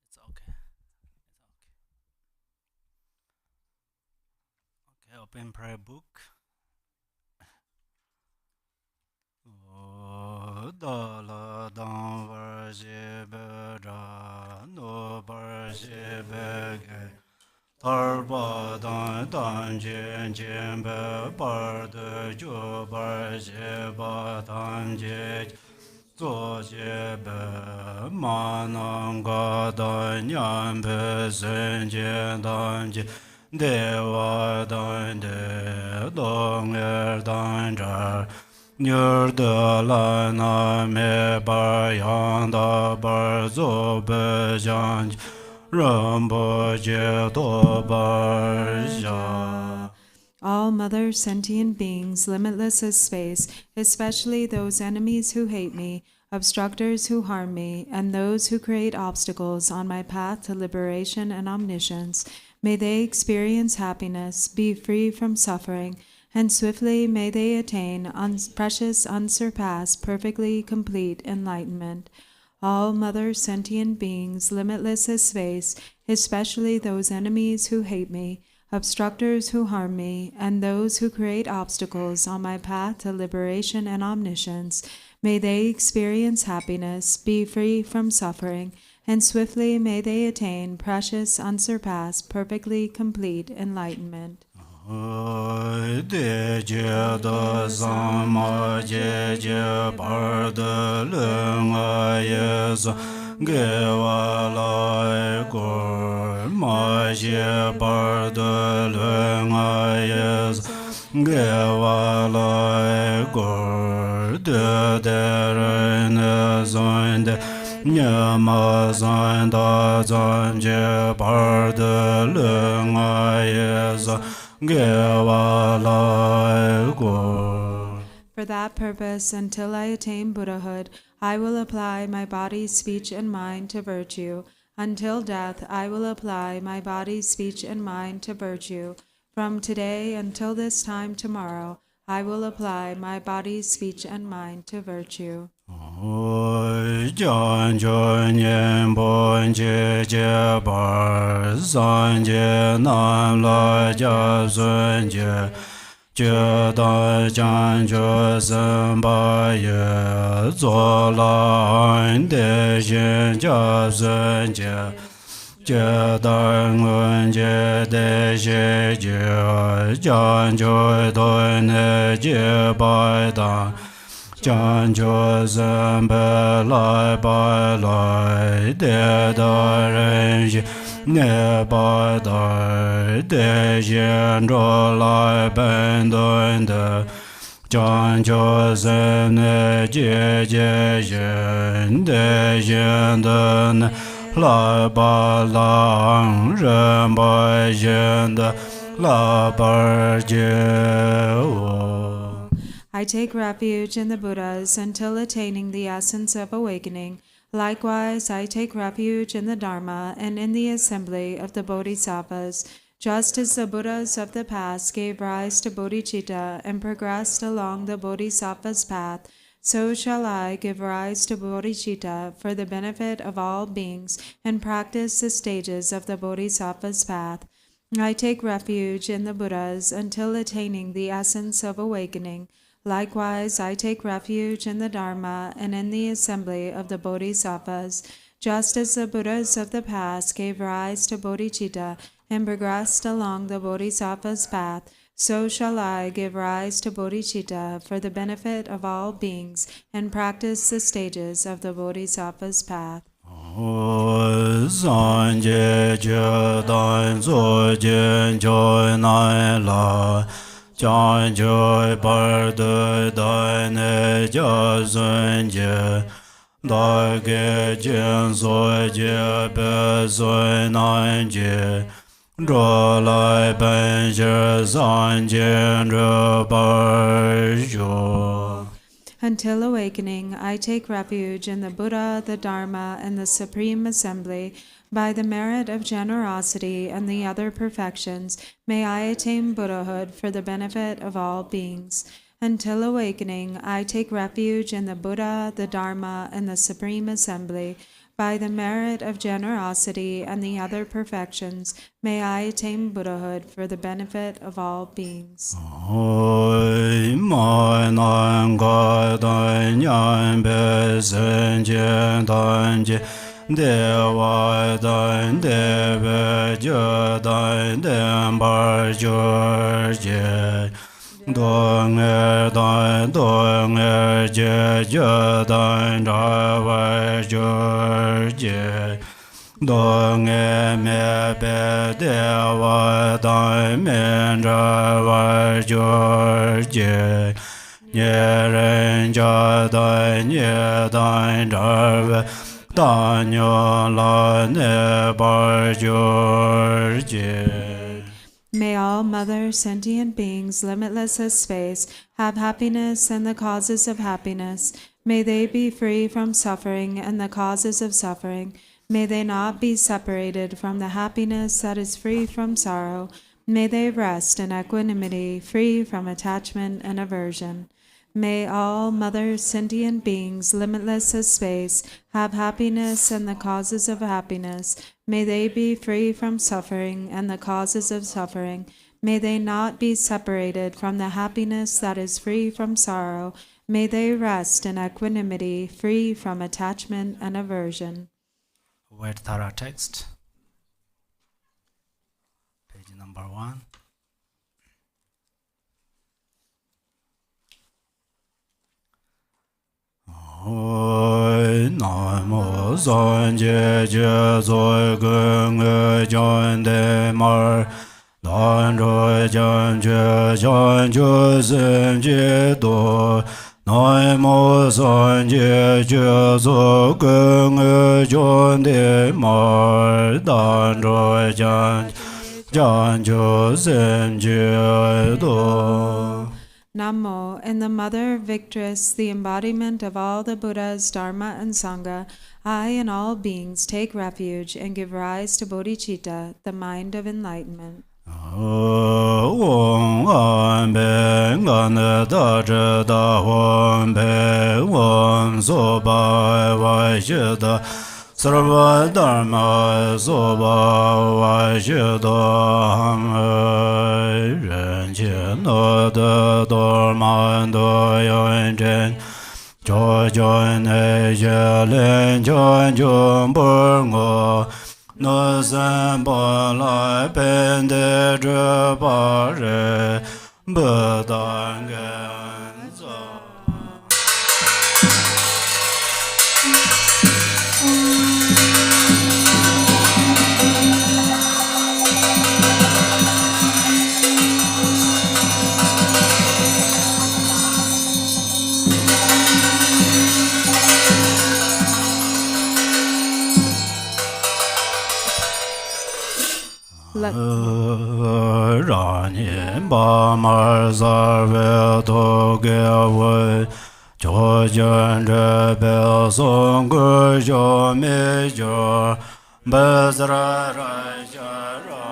It's okay. Okay, open prayer book. Da la dang var je be ra no bar je be ge tar ba dan dan jen jen be bar de jo bar je ba dan je zo je be ma nang ga da nyan be sen je dan je de wa dan de dong er dan jar Nyur de la na me bar yang da bar zo be jang rambo je to bar ja. All mother sentient beings, limitless as space, especially those enemies who hate me, obstructors who harm me, and those who create obstacles on my path to liberation and omniscience, may they experience happiness, be free from suffering, and swiftly may they attain precious, unsurpassed, perfectly complete enlightenment. All mother sentient beings, limitless as space, especially those enemies who hate me, obstructors who harm me, and those who create obstacles on my path to liberation and omniscience, may they experience happiness, be free from suffering, and swiftly may they attain precious, unsurpassed, perfectly complete enlightenment. De je da sama je je bar de lung ye za ge wa la gor ma je bar de lung ye za ge wa la gor de re ne zon de Nyama zan da zan je bar de lung ye za For that purpose, until I attain Buddhahood, I will apply my body, speech, and mind to virtue. Until death, I will apply my body, speech, and mind to virtue. From today until this time tomorrow, I will apply my body, speech, and mind to virtue. Jian Jian Nian Bon Jie Jie Bar San Jie Nam La Jia Sun Jie Jie Da Jian Jue Sen Ba Ye Zuo La An De Xin Jia Sun Jie Jie Da Ngun Jie De Xie Jie Jian Jue Dui Ne Jie Bai Dan Jian Jue Zhen Bei Lai Bai Lai De Da Ren Xi Ne Bai Dai De Xian Zhuo Lai Ben Dun De Jian Jue Zhen Ne Jie Jie Yen De Xian De Ne Lai Bai Lang Ren Bai Xian De Lai Bai Jie Wu. I take refuge in the Buddhas until attaining the essence of awakening. Likewise, I take refuge in the Dharma and in the assembly of the Bodhisattvas. Just as the Buddhas of the past gave rise to bodhicitta and progressed along the Bodhisattva's path, so shall I give rise to bodhicitta for the benefit of all beings and practice the stages of the Bodhisattva's path. I take refuge in the Buddhas until attaining the essence of awakening. Likewise, I take refuge in the Dharma and in the assembly of the Bodhisattvas. Just as the Buddhas of the past gave rise to bodhicitta and progressed along the Bodhisattva's path, so shall I give rise to bodhicitta for the benefit of all beings and practice the stages of the Bodhisattva's path. San Jie Jie Dan Zuo Jian Jiu Nai La Jian Jue Bar De Dai Ne Jia Sun Jie Dai Ge Jian Sui Jie Bei Sui Nan Jie Zhuo Lai Ben Xie San Jian Zhe Bar Zhu. Until awakening, I take refuge in the Buddha, the Dharma, and the Supreme Assembly. By the merit of generosity and the other perfections, may I attain Buddhahood for the benefit of all beings. Until awakening, I take refuge in the Buddha, the Dharma, and the Supreme Assembly. By the merit of generosity and the other perfections, may I attain Buddhahood for the benefit of all beings. Dong Dan Dong Jie Jie Dan Ra Wai Jue Jie Dong Me Be De Wai Dan Men Ra Wai Jue Jie Nye Ren Jia Dan Nye Dan Ra Wai Dan Yo La Ne Bar Jue Jie. May all mother sentient beings, limitless as space, have happiness and the causes of happiness. May they be free from suffering and the causes of suffering. May they not be separated from the happiness that is free from sorrow. May they rest in equanimity, free from attachment and aversion. May all mother sentient beings, limitless as space, have happiness and the causes of happiness. May they be free from suffering and the causes of suffering. May they not be separated from the happiness that is free from sorrow. May they rest in equanimity, free from attachment and aversion. Word Tara text, page number 1. Namo San Jie Jie Zui Gung Jian De Mar Dan Rui Jian Jie Jian Jue Sen Jie Do Namo San Jie Jie Zui Gung Jian De Mar Dan Rui Jian Jue Sen Jie Do. Namo, in the Mother Victress, the embodiment of all the Buddhas, Dharma, and Sangha, I and all beings take refuge and give rise to bodhicitta, the mind of enlightenment. Sarva Dharma Soba Vajidam Ren Chen No De Dorman Do Yon Chen Jo Jon Ne Je Len Jon Jun Bur Ngo No San Bo Lai Ben De Zhe Ba Re Bu Dan Gen Zo Rāni Bāmar Sārvē Tōgē Wē Chō Jön Rē Bē Sōng Gē Shō Mē Chō Bē Srā Rā Shā Rā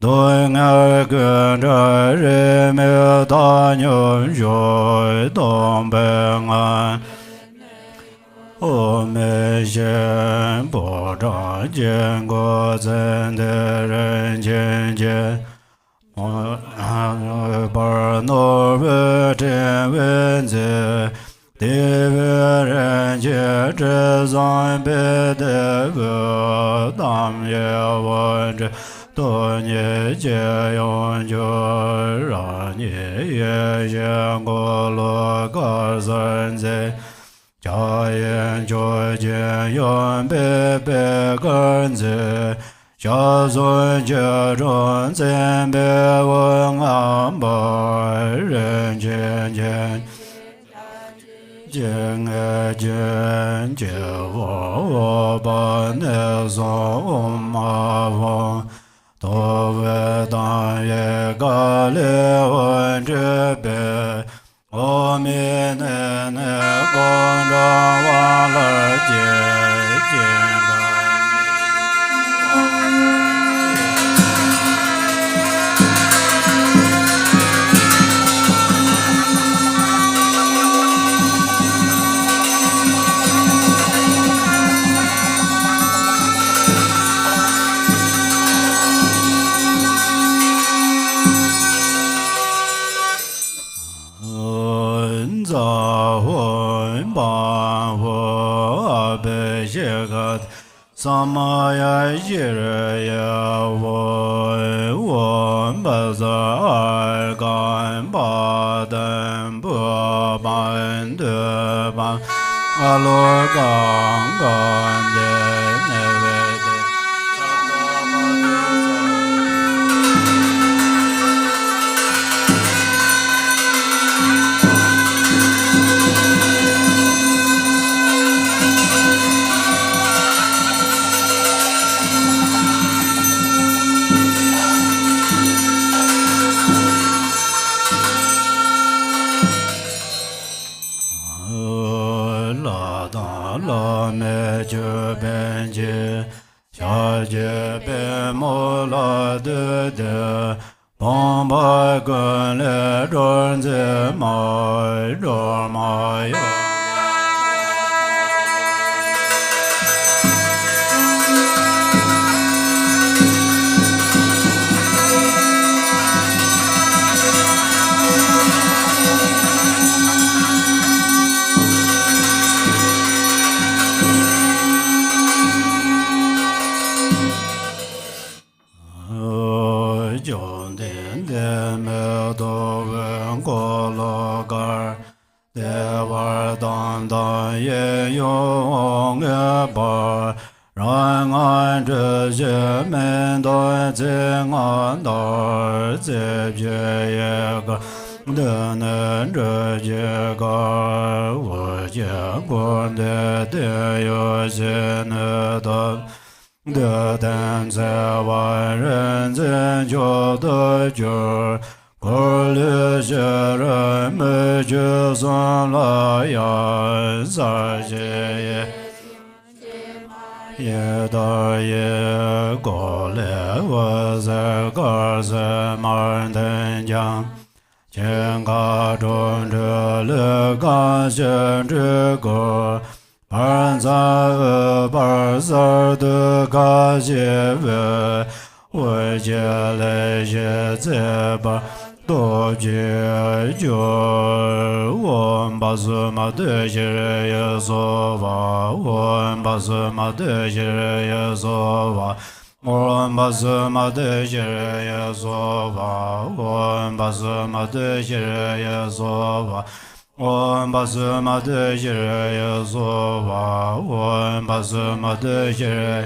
Đôi ngài quyền trái rì miêu ta nhơn rồi tông bè ngàn Ô mê xên bồ trả chên cô chân đê rên chên chên Bà nô vê trên vên dê Tì vê rên chê trê zang bê đê vê tam yê vân chê Tô nhé chế yon chô rā nhé yé yé ngô lô gā sân dê Chā yén chô chén yon bê bê gân dê Chā sôn chê trôn zên bê vâng ám bā rên chén chén Chén ngé chén chê vô vô bā nê sông mā vông Tô vê tàn yé gā lê vân trê bê Ô mi nê nê gōn rā vā lā chê chê gā Samaya Jiraya Voy Won Bazar Gan Badan Buban Duban Alo Gan Gan De Nevede La me je ben je sha je be mo la de de bon ba gun le don ze ma do ma yo de me do wen ko lo gar de war dan dan ye yong e bar rang an zhe zhe men do zeng an dar zhe jie ye ga de ne zhe jie ga wo jie guan de yo zhe ne da de dan ze wan ren zhen jiu de jiu ge li xie ren me ji san la ya za jie ye ye da ye go le wo ze ge ze man den jiang jian ga zhong zhe le ga xian zhi ge ban za ban za de ga xie wei wei jie le xie zi ba do jie jiu wen ba zi ma de xie ye so wa wen ba zi ma de xie ye so wa wen ba zi ma de xie ye so wa wen ba zi ma de xie ye so wa wen ba zi ma de xie ye so wa wen ba zi ma de xie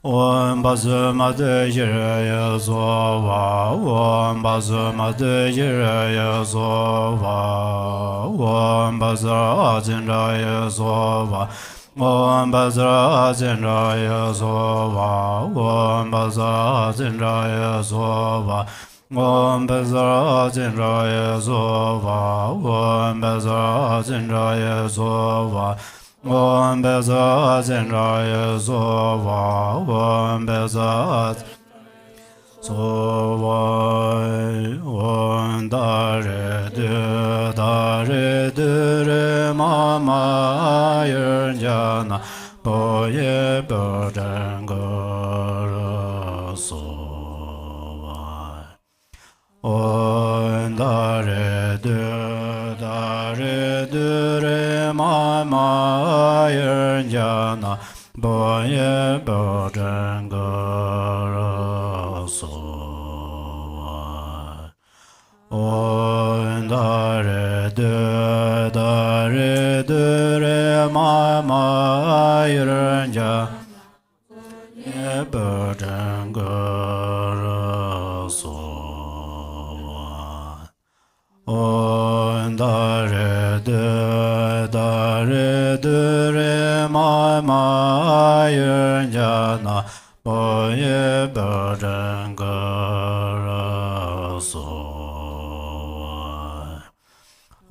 wen ba zi ma de xie ye so wa wen ba zi ma de xie ye so wa wen ba zi a jin zha ye so wa wen ba zi a jin zha ye so wa wen ba zi a jin zha ye so wa wen ba zi a jin zha ye so wa wen ba zi a jin zha ye so wa wen ba zi a jin zha ye so wa wen ba zi a so wa wen da re de ma ma yin ja na bo ye bo zhen ge re so wa wen da re de ma ma yin ja na bo ye bo zhen ge re so wa wen da re de ma ma yin ja ye bo zhen ge re so wa wen da re de ma ma yin ja na bo ye bo zhen ge re so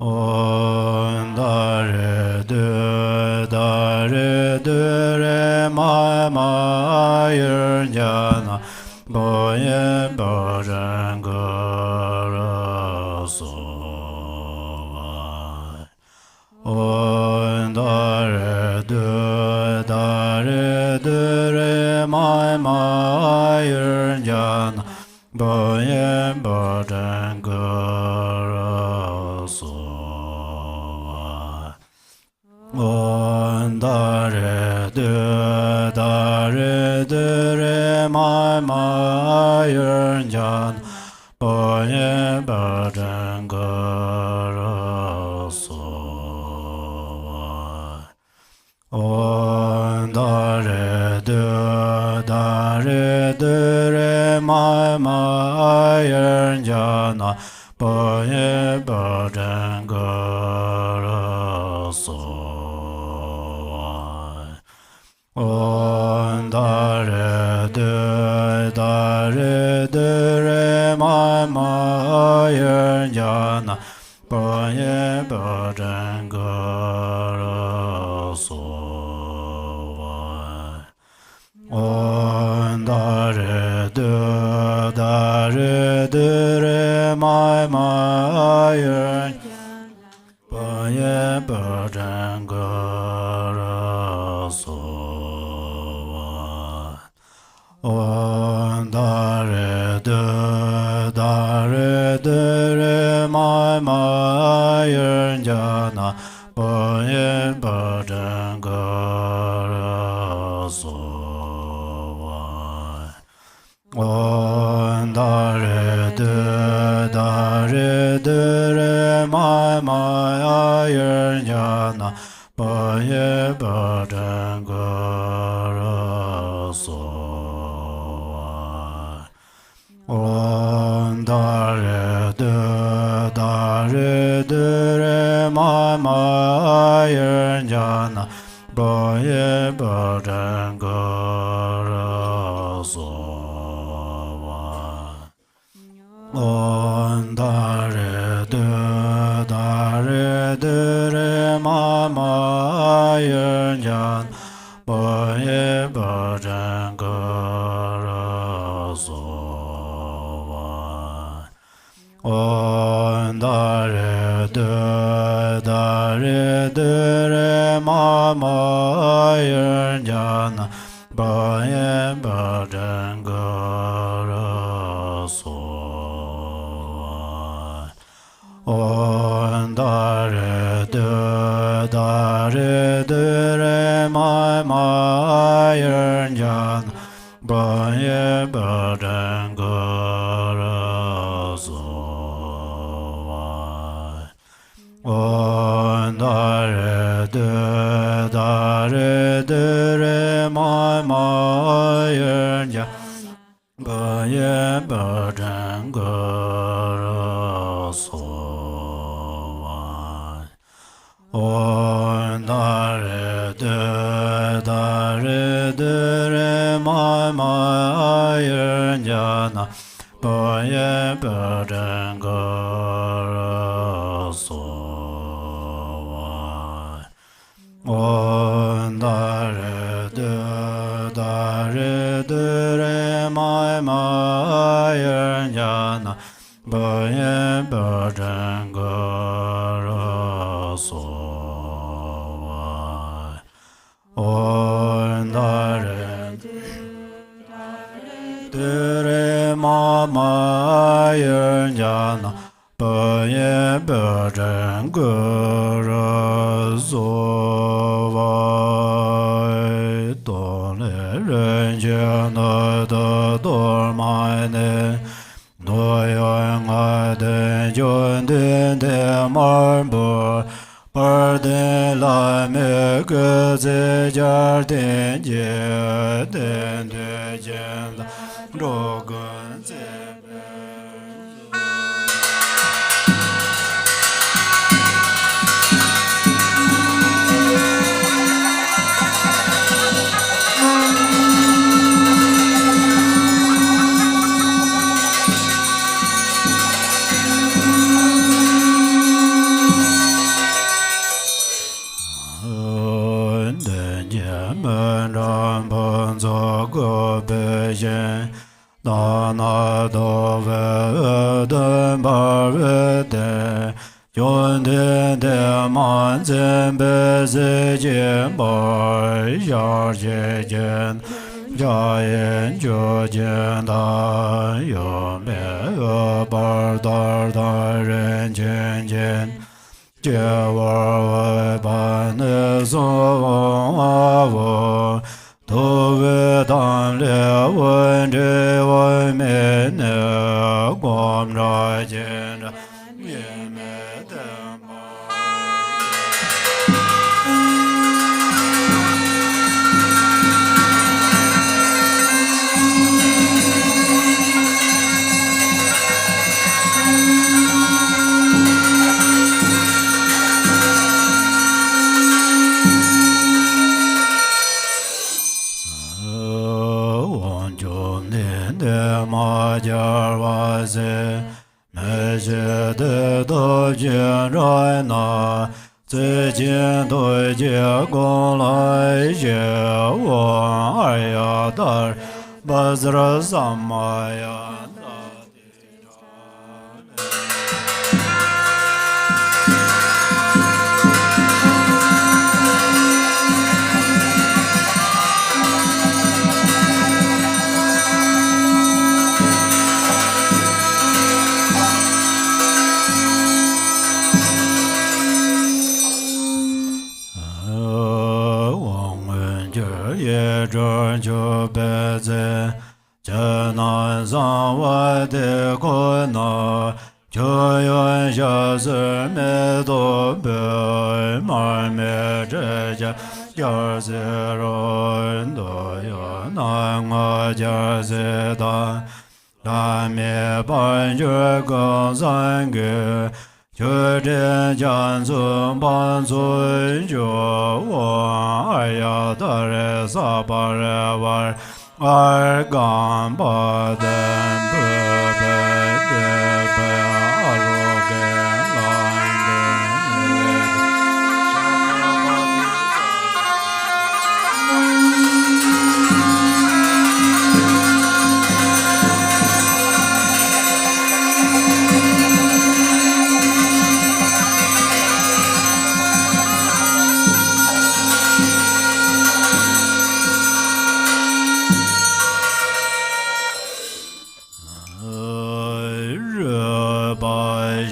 wa wen da re de ma ma yin ja na bo ye bo zhen ge re so wa wen da re de ma ma yin ja na bo ye bo zhen ge re so wa wen da re de ma ma yin ja na bo ye bo zhen ge re so wa wen da re de ma ma yin ja na bo ye bo zhen ge re so wa wen da re de ma ma yin ja na bo ye bo zhen ge re so wa wen da re de ma ma yin bo ye bo zhen ge re so wa wen da re de ma ma yin ja na bo ye bo zhen ge re so wa wen da re re de da re de re ma ma ya yer ja na pa ye pa den ga ra so on da re de re ma ma yer ja na pa ye pa den ga ra so on da re de re ma ma yer ja pa ye pa den ga ra so on da re de re ma ma yer ja pa ye pa den ga ra so on da re de re ma ma yer ja pa ye pa den ga ra so on da re de re ma ma yer ja pa ye pa den ga ra so on da re de re ma ma yer ja pa ye pa den ga ra so on da re de re ma ma yer ja pa ye pa den ga ra so on da re de re ma ma yer ja pa ye pa den ga ra so do le ren je na da do ma ne do yo nga de jun de mar bo par de la me que ze jar de je de je la ro gun ze da na do ve de ba ve de yon de man zen be ze je ba ya je jen ja yen jo jen da yo me ba da ren jen je wa ba ne so wa do ve dan le wen de wa me ne guam ra jen ye me de ma jar wa ze me je de do jian rai na zhe jian dui jie gong lai jie wang Arya dar bazra samaya ye zhen ju be ze zhe nan zang na Choyon Shazir Me Do Be Mar Me Jeja Jar Zero Do Yo Na Nga Jar Zeda La Me Ban Jur Gong Zan Ge Chö Zhen Jian Zun Ban Zun Jo Wang Arya Dare Sa Ba Re War Ar Gan Ba Den Bu Be De Be Aro Gen Lan Den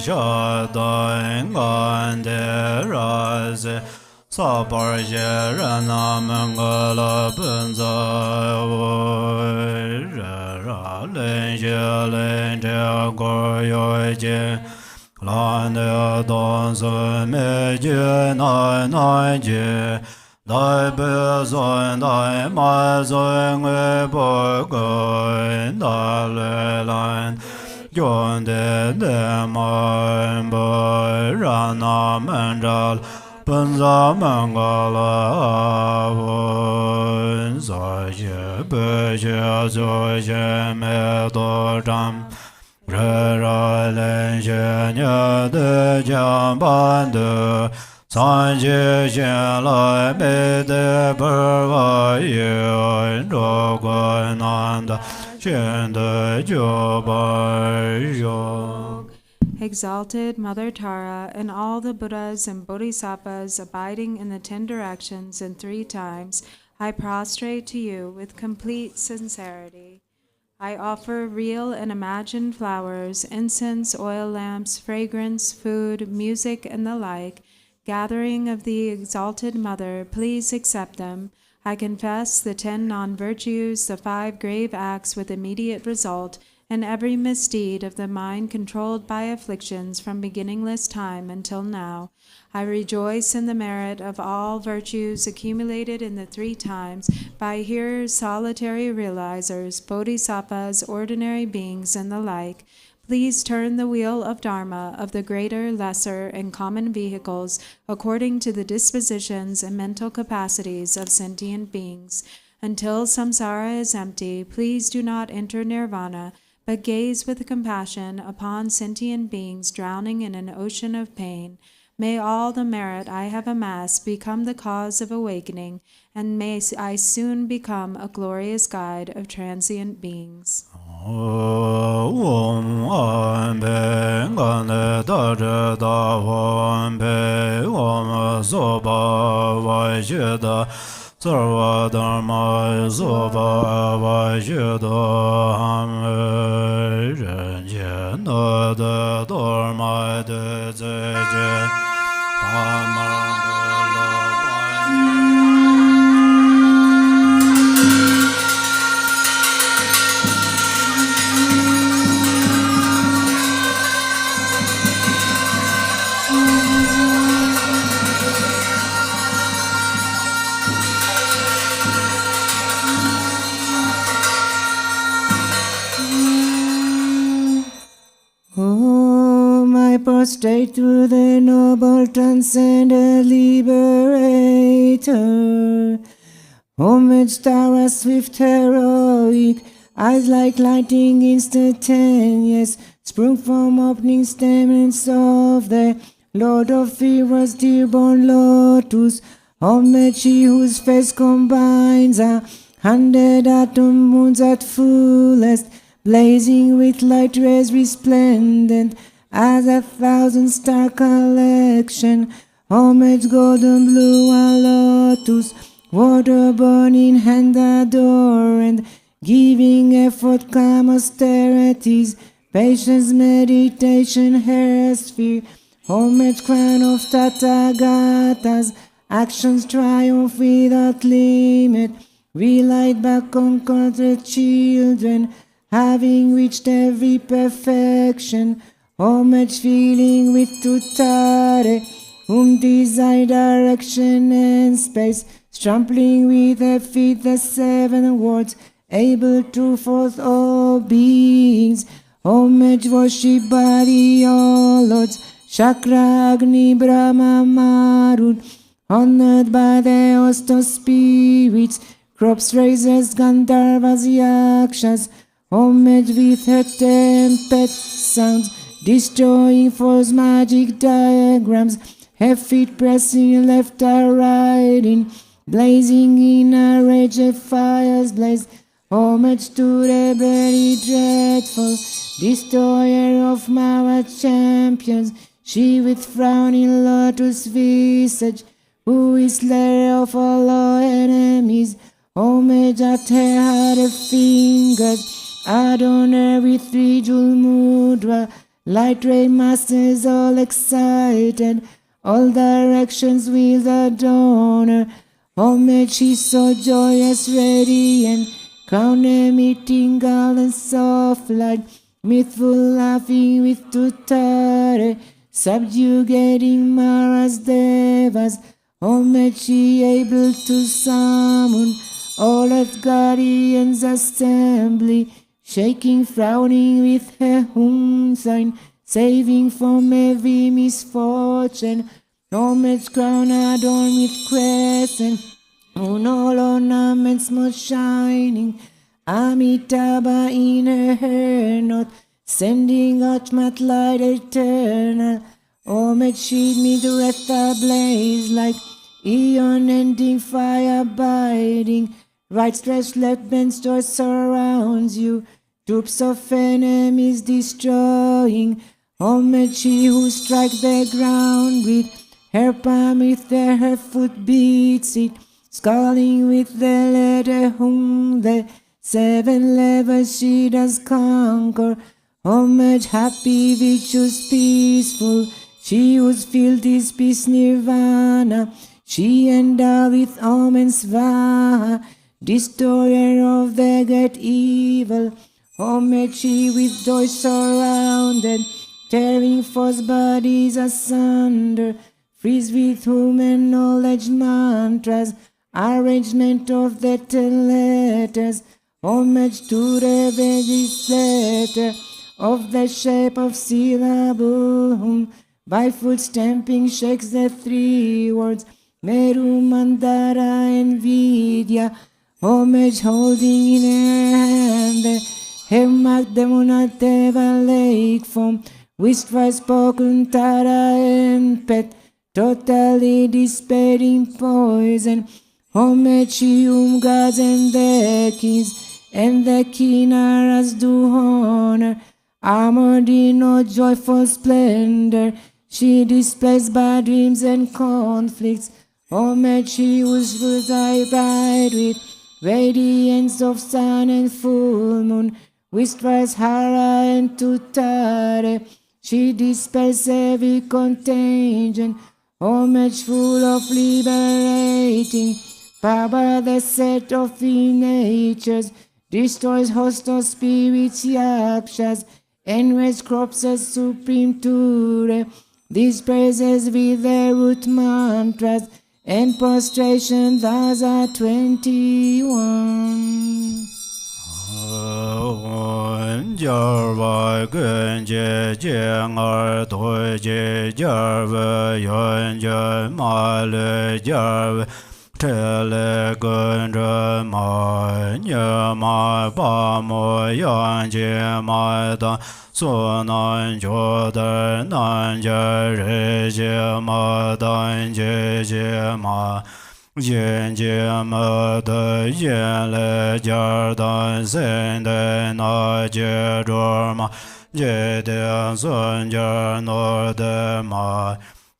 Shadai Gande Raze Sabar Jerana Mangala Bunza Ra Lenje Lenje Goryoje Lande Donzo Meje Nai Je Dai Bezon Dai Mazon Eborgoin Dale Line Yon de man rana mandal Panza mangala avon Zaje beje zoje medodam Rera lenje nye de jambande Sanje jela me de berva yin rogonanda Exalted Mother Tara and all the Buddhas and Bodhisattvas abiding in the 10 directions and 3 times, I prostrate to you with complete sincerity. I offer real and imagined flowers, incense, oil lamps, fragrance, food, music, and the like. Gathering of the Exalted Mother, please accept them. I confess the 10 non-virtues, the 5 grave acts with immediate result, and every misdeed of the mind controlled by afflictions from beginningless time until now. I rejoice in the merit of all virtues accumulated in the 3 times by hearers, solitary realizers, bodhisattvas, ordinary beings, and the like. Please turn the wheel of Dharma of the greater, lesser, and common vehicles according to the dispositions and mental capacities of sentient beings. Until samsara is empty, please do not enter nirvana, but gaze with compassion upon sentient beings drowning in an ocean of pain. May all the merit I have amassed become the cause of awakening, and may I soon become a glorious guide of transient beings. Om Ambe Gane Dare Da Ombe Om Soba Vajeda Sarva Dharma Soba Vajeda Ham Renje Nada Dharma De Zeje Prostrate to the noble transcendent liberator. Homage Tara, swift heroic, eyes like lightning instantaneous, sprung from opening stamens of the Lord of Fears, dearborn lotus. Homage he whose face combines 100 atom moons at fullest, blazing with light rays resplendent as 1,000-star collection. Homage golden blue and lotus, water burning hand adorant, giving effort calm austerities, patience meditation hemisphere. Homage crown of Tathagatas, actions triumph without limit, relight back on conquered children, having reached every perfection. Homage feeling with tutare, whom desire direction and space, trampling with her feet the seven worlds, able to forth all beings. Homage worship by the all lords, Chakra, Agni, Brahma, Marud, honored by the host of spirits, crops, raisers, Gandharvas, Yakshas. Homage with her tempest sounds, destroying false magic diagrams, her feet pressing left or right in, blazing in a rage of fires blaze. Homage to the very dreadful, destroyer of Mara champions, she with frowning lotus visage, who is slayer of all our enemies. Homage at her heart of fingers, Adonai with three jewel mudra, light ray masters all excited, all directions will adorn her. Homage she's so joyous, radiant, crown emitting garlands of light, mirthful laughing with tutare, subjugating Mara's devas. Homage she able to summon all earth guardians assembly, shaking, frowning with her sign, saving from every misfortune. Homage crown adorned with crescent, on all ornaments most shining. Amitabha in her hair knot, sending out mat light eternal. Homage shield me the wreath ablaze like eon ending fire abiding. Right stretched left bent store surrounds you, troops of enemies destroying. Homage she who strike the ground with her palm, with her foot beats it, sculling with the letter whom the seven levels she does conquer. Homage happy, virtuous, peaceful, she whose filled is peace nirvana, she endowed with Om Svaha, destroyer of the great evil. Homage she with joy surrounded, tearing false bodies asunder, freeze with human knowledge mantras, arrangement of the 10 letters. Homage to the Vedic letter of the shape of syllable, whom by foot stamping shakes the 3 words, Meru, Mandara and Vidya. Homage holding in her hand the Hemmak Demunateva lake form, whisper spoken Tara and Pet, totally dissipating poison. Homage she whom gods and the kings and the kinnaras do honor, armored in no joyful splendor, she displays by dreams and conflicts. Homage she whose fruits are bright with radiance of sun and full moon, whispers Hara and Tutare, she dispels every contagion. Homage full of liberating power, the set of the natures, destroys host of spirits, yakshas, and raise crops as supreme Ture. These praises with their root mantras and prostration, thus are 21. Jar vai gun je jiang er dui je jar ve yuan je ma le jar ve che le gun zhe ma nye ma ba mo yan je ma da su nan jo de nan je re je ma dan je je ma yin jie me de yin le jiar dan sen de na jie zhuo ma jie dian sun jiar no de ma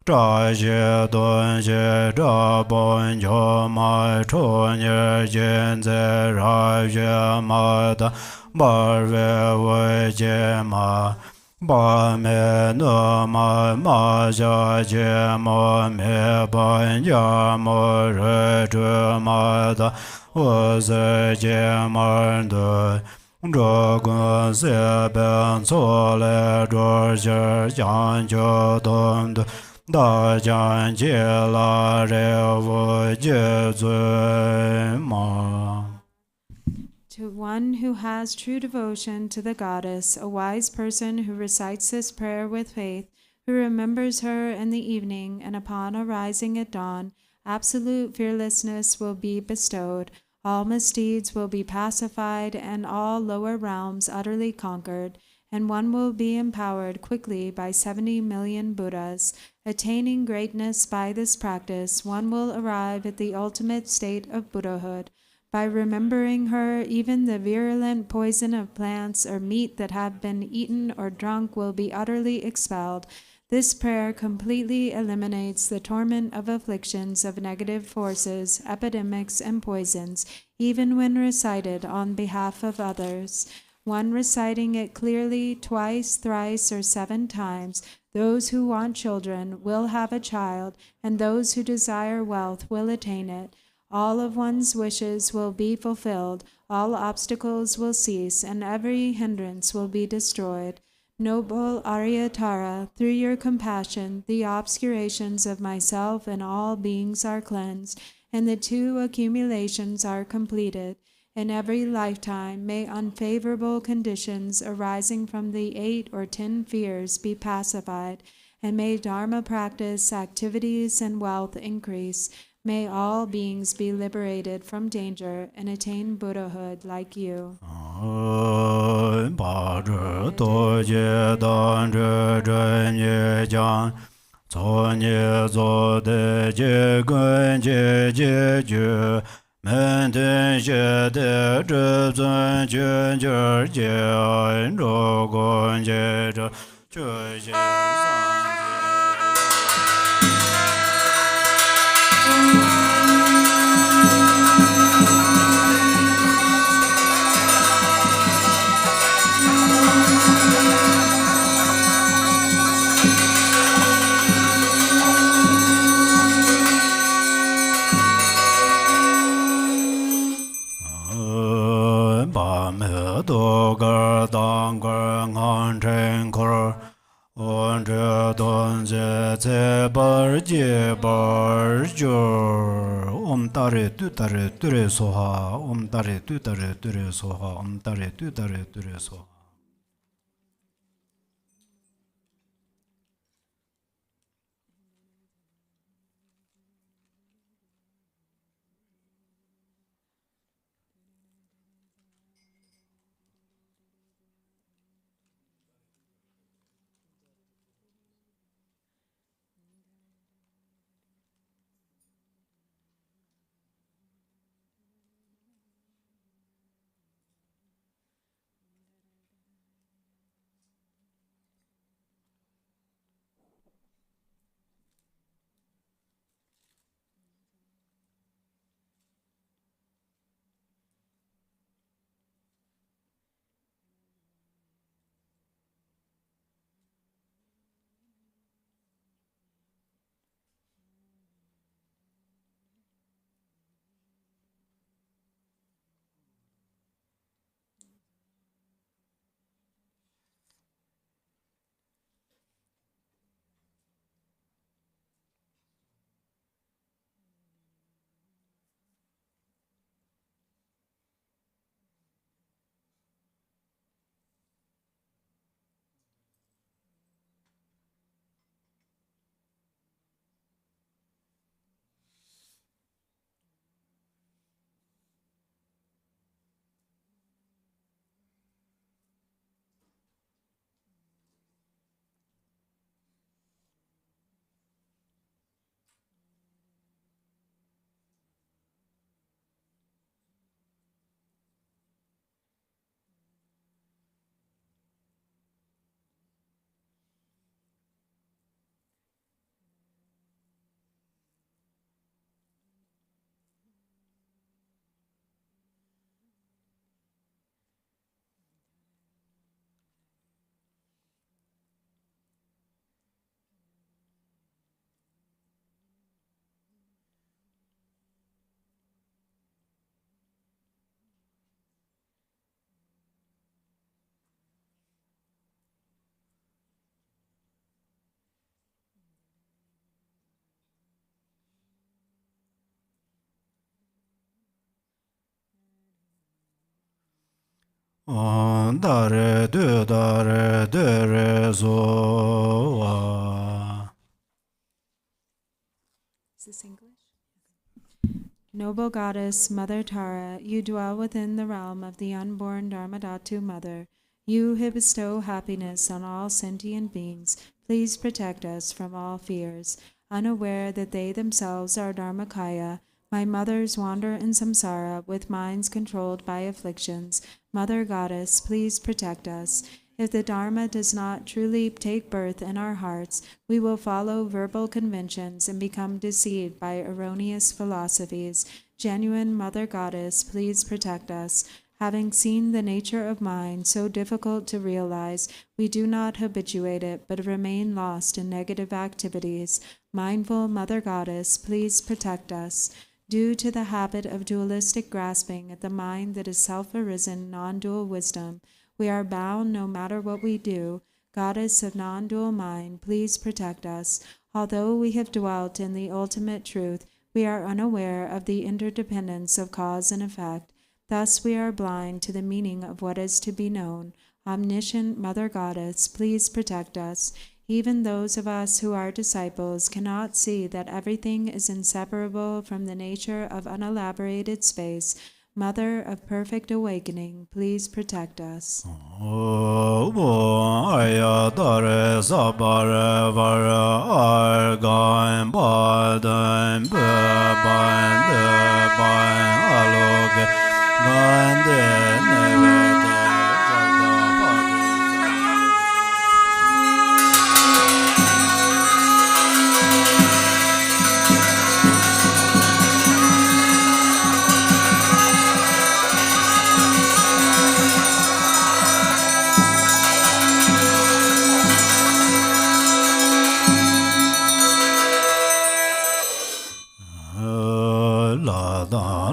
zha xie dun xie zha bon jiu ma chun ye jin zi ra xue ma da ba re wei jie ma ba me nu ma ma xia jie mo me ban ya mo re zhe ma da wo zi jie ma de Dragon Seben Sole George Jan Jodon Da Jan Jela Revo Jezue Ma. To one who has true devotion to the goddess, a wise person who recites this prayer with faith, who remembers her in the evening and upon arising at dawn, absolute fearlessness will be bestowed, all misdeeds will be pacified, and all lower realms utterly conquered, and one will be empowered quickly by 70 million Buddhas. Attaining greatness by this practice, one will arrive at the ultimate state of Buddhahood. By remembering her, even the virulent poison of plants or meat that have been eaten or drunk will be utterly expelled. This prayer completely eliminates the torment of afflictions of negative forces, epidemics, and poisons, even when recited on behalf of others. One reciting it clearly twice, thrice, or 7 times, those who want children will have a child, and those who desire wealth will attain it. All of one's wishes will be fulfilled, all obstacles will cease, and every hindrance will be destroyed. Noble Arya Tara, through your compassion, the obscurations of myself and all beings are cleansed, and the 2 accumulations are completed. In every lifetime, may unfavorable conditions arising from the 8 or 10 fears be pacified, and may Dharma practice, activities, and wealth increase. May all beings be liberated from danger and attain Buddhahood like you. Tare tu tare ture soha, tare tu tare ture soha, tare tu tare ture soha. dare dere so. Is this English? Noble Goddess, Mother Tara, you dwell within the realm of the unborn Dharmadhatu Mother. You who bestow happiness on all sentient beings, please protect us from all fears. Unaware that they themselves are Dharmakaya, my mothers wander in samsara with minds controlled by afflictions. Mother Goddess, please protect us. If the Dharma does not truly take birth in our hearts, we will follow verbal conventions and become deceived by erroneous philosophies. Genuine Mother Goddess, please protect us. Having seen the nature of mind so difficult to realize, we do not habituate it, but remain lost in negative activities. Mindful Mother Goddess, please protect us. Due to the habit of dualistic grasping at the mind that is self-arisen non-dual wisdom, we are bound no matter what we do. Goddess of non-dual mind, please protect us. Although we have dwelt in the ultimate truth, we are unaware of the interdependence of cause and effect. Thus we are blind to the meaning of what is to be known. Omniscient Mother Goddess, please protect us. Even those of us who are disciples cannot see that everything is inseparable from the nature of unelaborated space. Mother of perfect awakening, please protect us. Arya dare sabare vare argan baden beban deban aloge bande nevede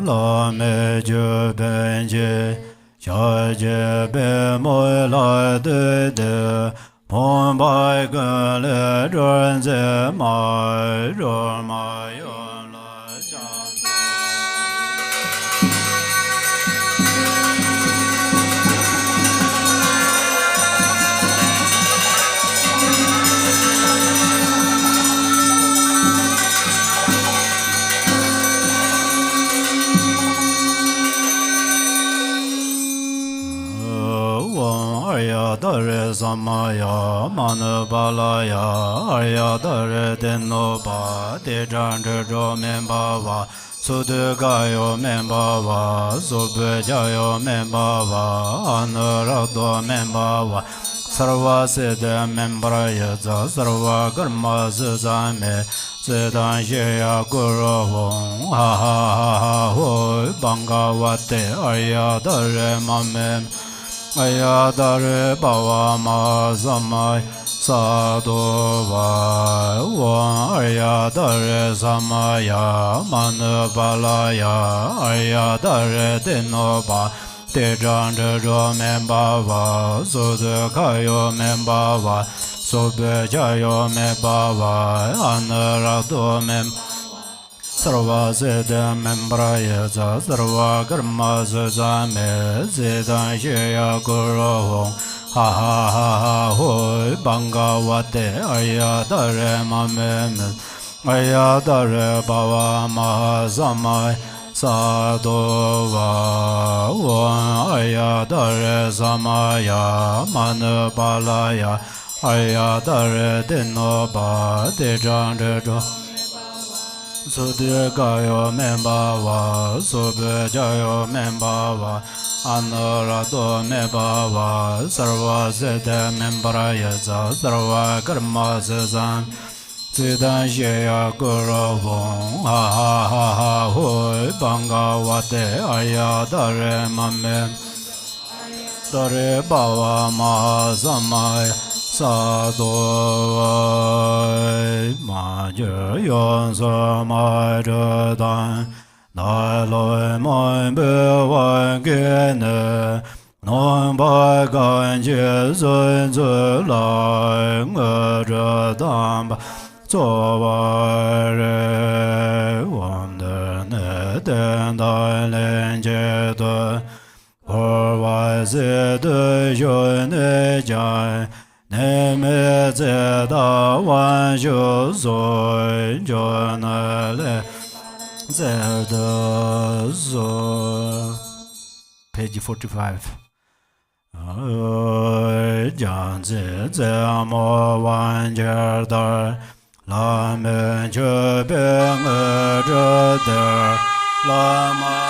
la me je ben je cha je be mo la de pon bai ge le zhen ze ma ro ma yo la zhang Arya dare samaya manabalaya Arya dare denoba dejandro membava sudugayo membava subjayo membava anurado membava sarva siddha membraya sarva karma same sedan sheya guru ha ha ha ho bangavate Arya dare mamem Arya dare bhava ma samay sadova Arya dare samaya manabalaya Arya dare denoba tejandro membava sudakayo membava subjayo membava anurado membava Sarva Siddha Membraya Sarva Karma Same Siddha Shaya Guru Ha ha ha ha Hoi Bangavate Arya Dare Mamem Arya Dare Bhava Mahasamay Sadova Arya Dare Samaya Manabalaya Arya Dare Denoba Dejandro Sudhikayo membava, subhajayo membava, anurado membava, sarva siddha membraya sarva karma sesam, siddha sheya guru ha ha ha ha hoi bangavate Arya dare mamem, dare bhava mahasamaya Sadovai Maja Yonsa Maja Dan Naloi Mon Bewan Gene Non Bai Gan Je Zun Zu Lai Ngö Dan Ba Zova Re Wan De Ne Den Dai Len Je De Por Vai Se jo ne ja ne me ze da wan jo zo jo na le ze da zo. Page 45. Jan zi zi mo wan jer dar la men je beng je der la ma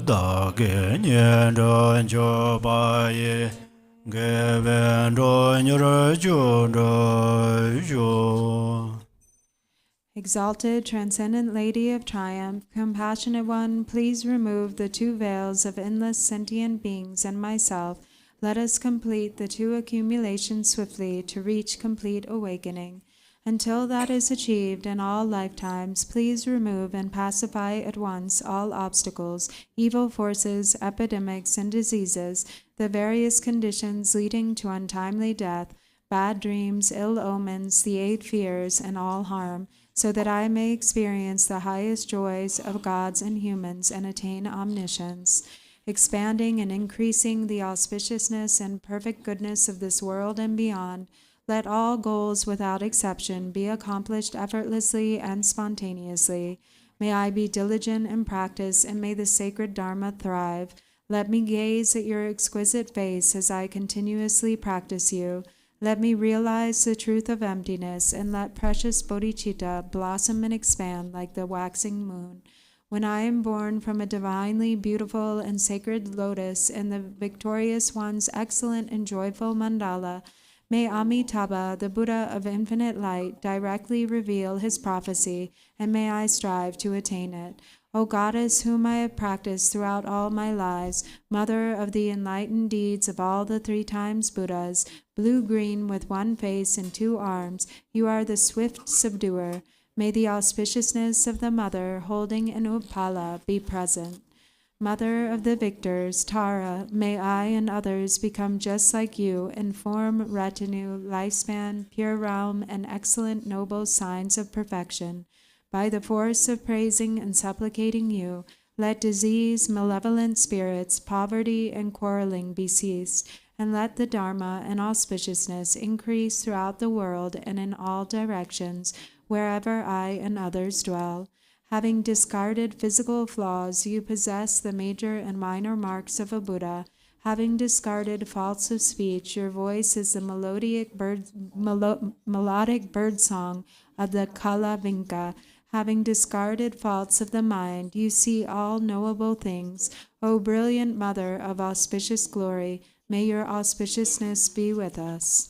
da ge nian zhen jiu ba yi ge wen zhen yu re jiu zhe jiu. Exalted, transcendent Lady of Triumph, compassionate one, please remove the two veils of endless sentient beings and myself. Let us complete the two accumulations swiftly to reach complete awakening. Until that is achieved in all lifetimes, please remove and pacify at once all obstacles, evil forces, epidemics, and diseases, the various conditions leading to untimely death, bad dreams, ill omens, the 8 fears, and all harm, so that I may experience the highest joys of gods and humans and attain omniscience, expanding and increasing the auspiciousness and perfect goodness of this world and beyond. Let all goals without exception be accomplished effortlessly and spontaneously. May I be diligent in practice, and may the sacred Dharma thrive. Let me gaze at your exquisite face as I continuously practice you. Let me realize the truth of emptiness, and let precious bodhicitta blossom and expand like the waxing moon. When I am born from a divinely beautiful and sacred lotus in the victorious one's excellent and joyful mandala, may Amitabha, the Buddha of infinite light, directly reveal his prophecy, and may I strive to attain it. O Goddess, whom I have practiced throughout all my lives, Mother of the enlightened deeds of all the 3 times Buddhas, blue-green with 1 face and 2 arms, you are the swift subduer. May the auspiciousness of the Mother holding an Upala be present. Mother of the victors, Tara, may I and others become just like you in form, retinue, lifespan, pure realm, and excellent noble signs of perfection. By the force of praising and supplicating you, let disease, malevolent spirits, poverty, and quarreling be ceased, and let the Dharma and auspiciousness increase throughout the world and in all directions, wherever I and others dwell. Having discarded physical flaws, you possess the major and minor marks of a Buddha. Having discarded faults of speech, your voice is the melodic bird song of the Kalavinka. Having discarded faults of the mind, you see all knowable things. O brilliant Mother of auspicious glory, may your auspiciousness be with us.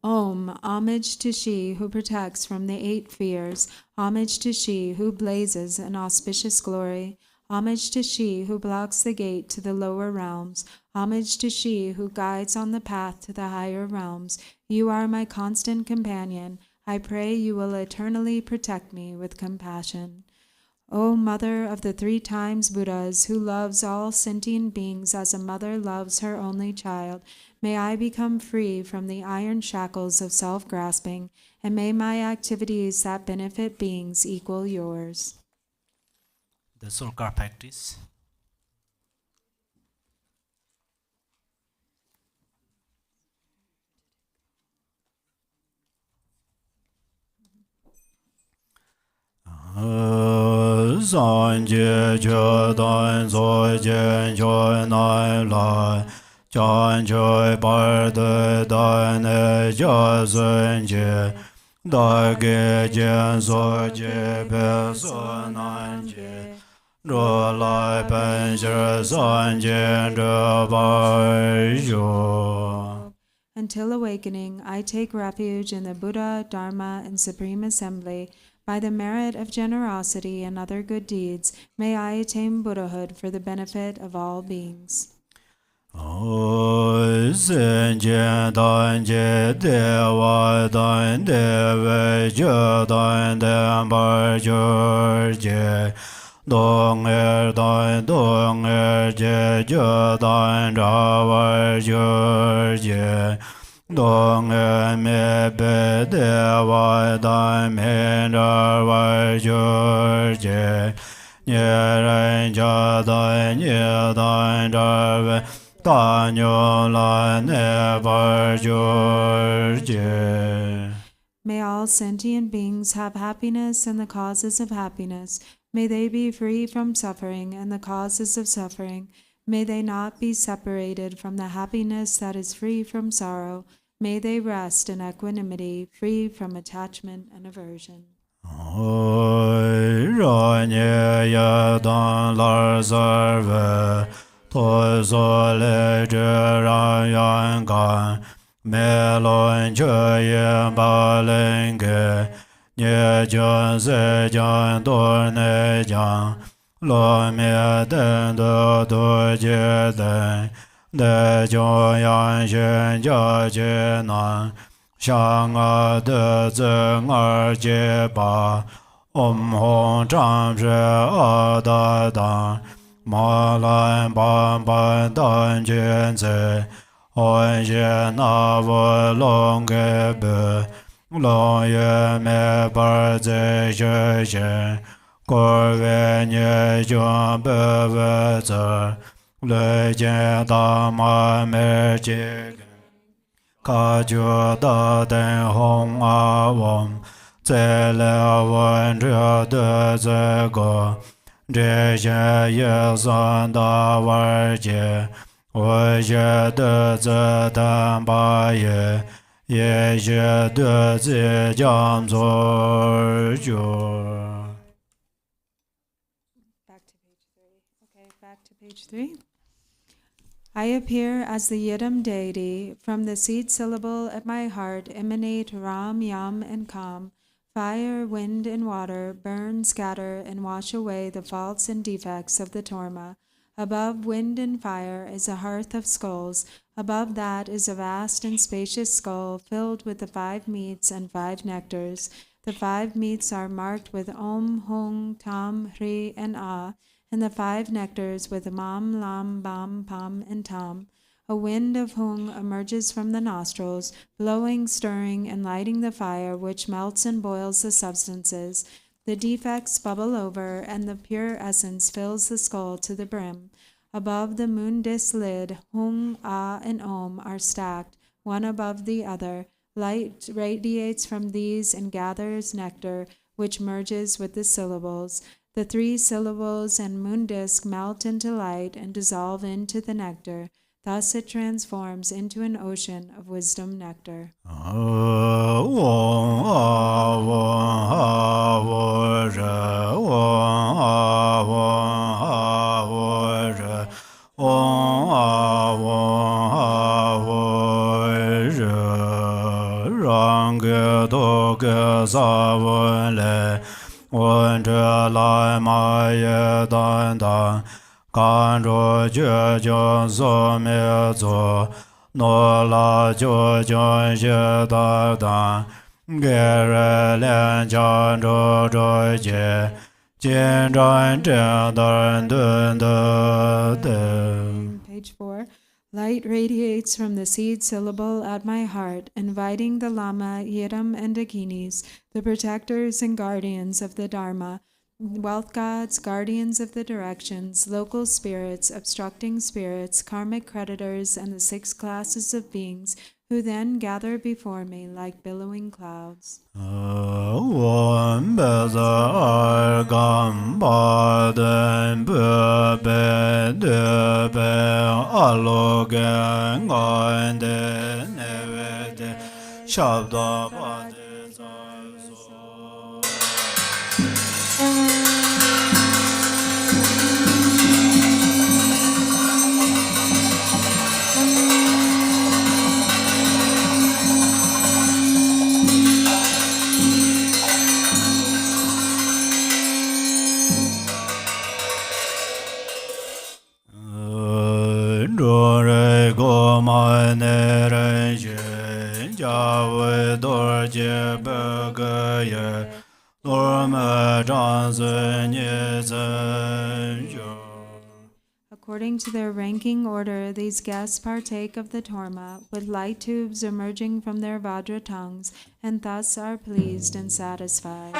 Om, homage to she who protects from the 8 fears, homage to she who blazes in auspicious glory, homage to she who blocks the gate to the lower realms, homage to she who guides on the path to the higher realms. You are my constant companion. I pray you will eternally protect me with compassion. O Mother of the 3 times Buddhas, who loves all sentient beings as a mother loves her only child, may I become free from the iron shackles of self-grasping, and may my activities that benefit beings equal yours. The Solka practice. San jie jie dan zoi jian joi nai lai, jian joi bar de dan e jia zun jie, da ge jian zoi jie be so nan jie, zhe lai ben shi san jian zhe bai yu. Until awakening, I take refuge in the Buddha, Dharma, and Supreme Assembly. By the merit of generosity and other good deeds, may I attain Buddhahood for the benefit of all beings. Sen je dan je dewa dan deve je dan den bar je dong je dan ra je dong me be dewa dan me ra je nye ren ja dan nye dan ra May all sentient beings have happiness and the causes of happiness. May they be free from suffering and the causes of suffering. May they not be separated from the happiness that is free from sorrow. May they rest in equanimity, free from attachment and aversion. Me lon che ye ba len ge nye jun se jan do ne jan lo me den do do je den de jo yan shen jia jie nan shang a de zeng er jie ba om hong zhang zhe a da dan ma lan ban ban dan jian zi 欢喜那无龙给不，龙月没把在学习，过为你将不为子，来见大妈没几个，卡就大灯红啊王，在了问这的这个，这些也算大玩家。 我觉得这单把也觉得这将做就。Back to page 3. Okay, back to page 3. I appear as the Yidam deity. From the seed syllable at my heart emanate Ram, Yam, and Kam. Fire, wind, and water burn, scatter, and wash away the faults and defects of the Torma. Above wind and fire is a hearth of skulls. Above that is a vast and spacious skull filled with the 5 meats and 5 nectars. The 5 meats are marked with Om, Hung, Tam, Hri, and Ah, and the 5 nectars with Mam, Lam, Bam, Pam, and Tam. A wind of Hung emerges from the nostrils, blowing, stirring, and lighting the fire which melts and boils the substances. The defects bubble over, and the pure essence fills the skull to the brim. Above the moon disk lid, Hung, Ah, and Om are stacked, one above the other. Light radiates from these and gathers nectar, which merges with the syllables. The 3 syllables and moon disk melt into light and dissolve into the nectar. Thus it transforms into an ocean of wisdom nectar. Kan ro jue jiong so me zo, no la jiu jiong xie da dan, ge re lian jiang zhou zhou jie, jin zhang zhen dan dun de de. Page 4. Light radiates from the seed syllable at my heart, inviting the Lama, Yidam, and Dakinis, the protectors and guardians of the Dharma, wealth gods, guardians of the directions, local spirits, obstructing spirits, karmic creditors, and the 6 classes of beings, who then gather before me like billowing clouds. According to their ranking order, these guests partake of the torma, with light tubes emerging from their Vajra tongues, and thus are pleased and satisfied.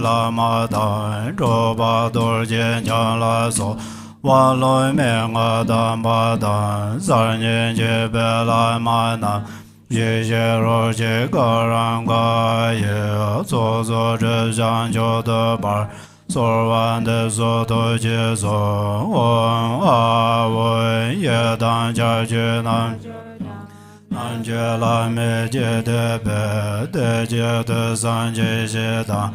Lama dan zho ba dur jian jiang la so wan loi ming a dan ba dan zar nian jie be lai ma na ye ye ro jie ga ran ga ye zuo zuo zhe zhang jiu de bar so wan de so do jie so wan a wen ye dan jia jue nan nan jie la me jie de be de jie de san jie xie dan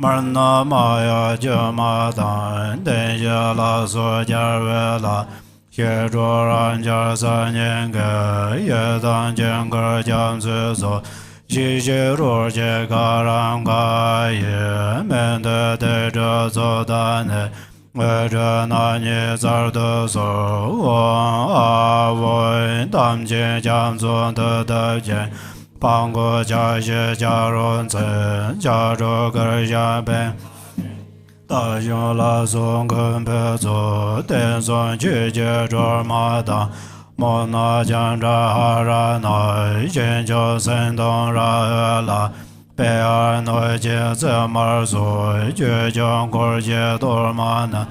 Marna Maya Jama Dan Den Ya La So Jar Ve La Xie Zhuo Ran Jar San Nian Ge Ye Dan Jian Ge Jiang Zui So Xi Xi Ru Jie Ga Ran Ga Ye Men De De Zhe Zo Da Ne We Zhe Na Ni Zar De So Wang A Wen Dam Jin Jiang Zun De De Jian 邦国家学家荣增加州个下边大雄拉松跟别走电松去接着马达莫那江扎哈拉那先就森东拉拉贝尔诺杰怎么说绝将国界多马那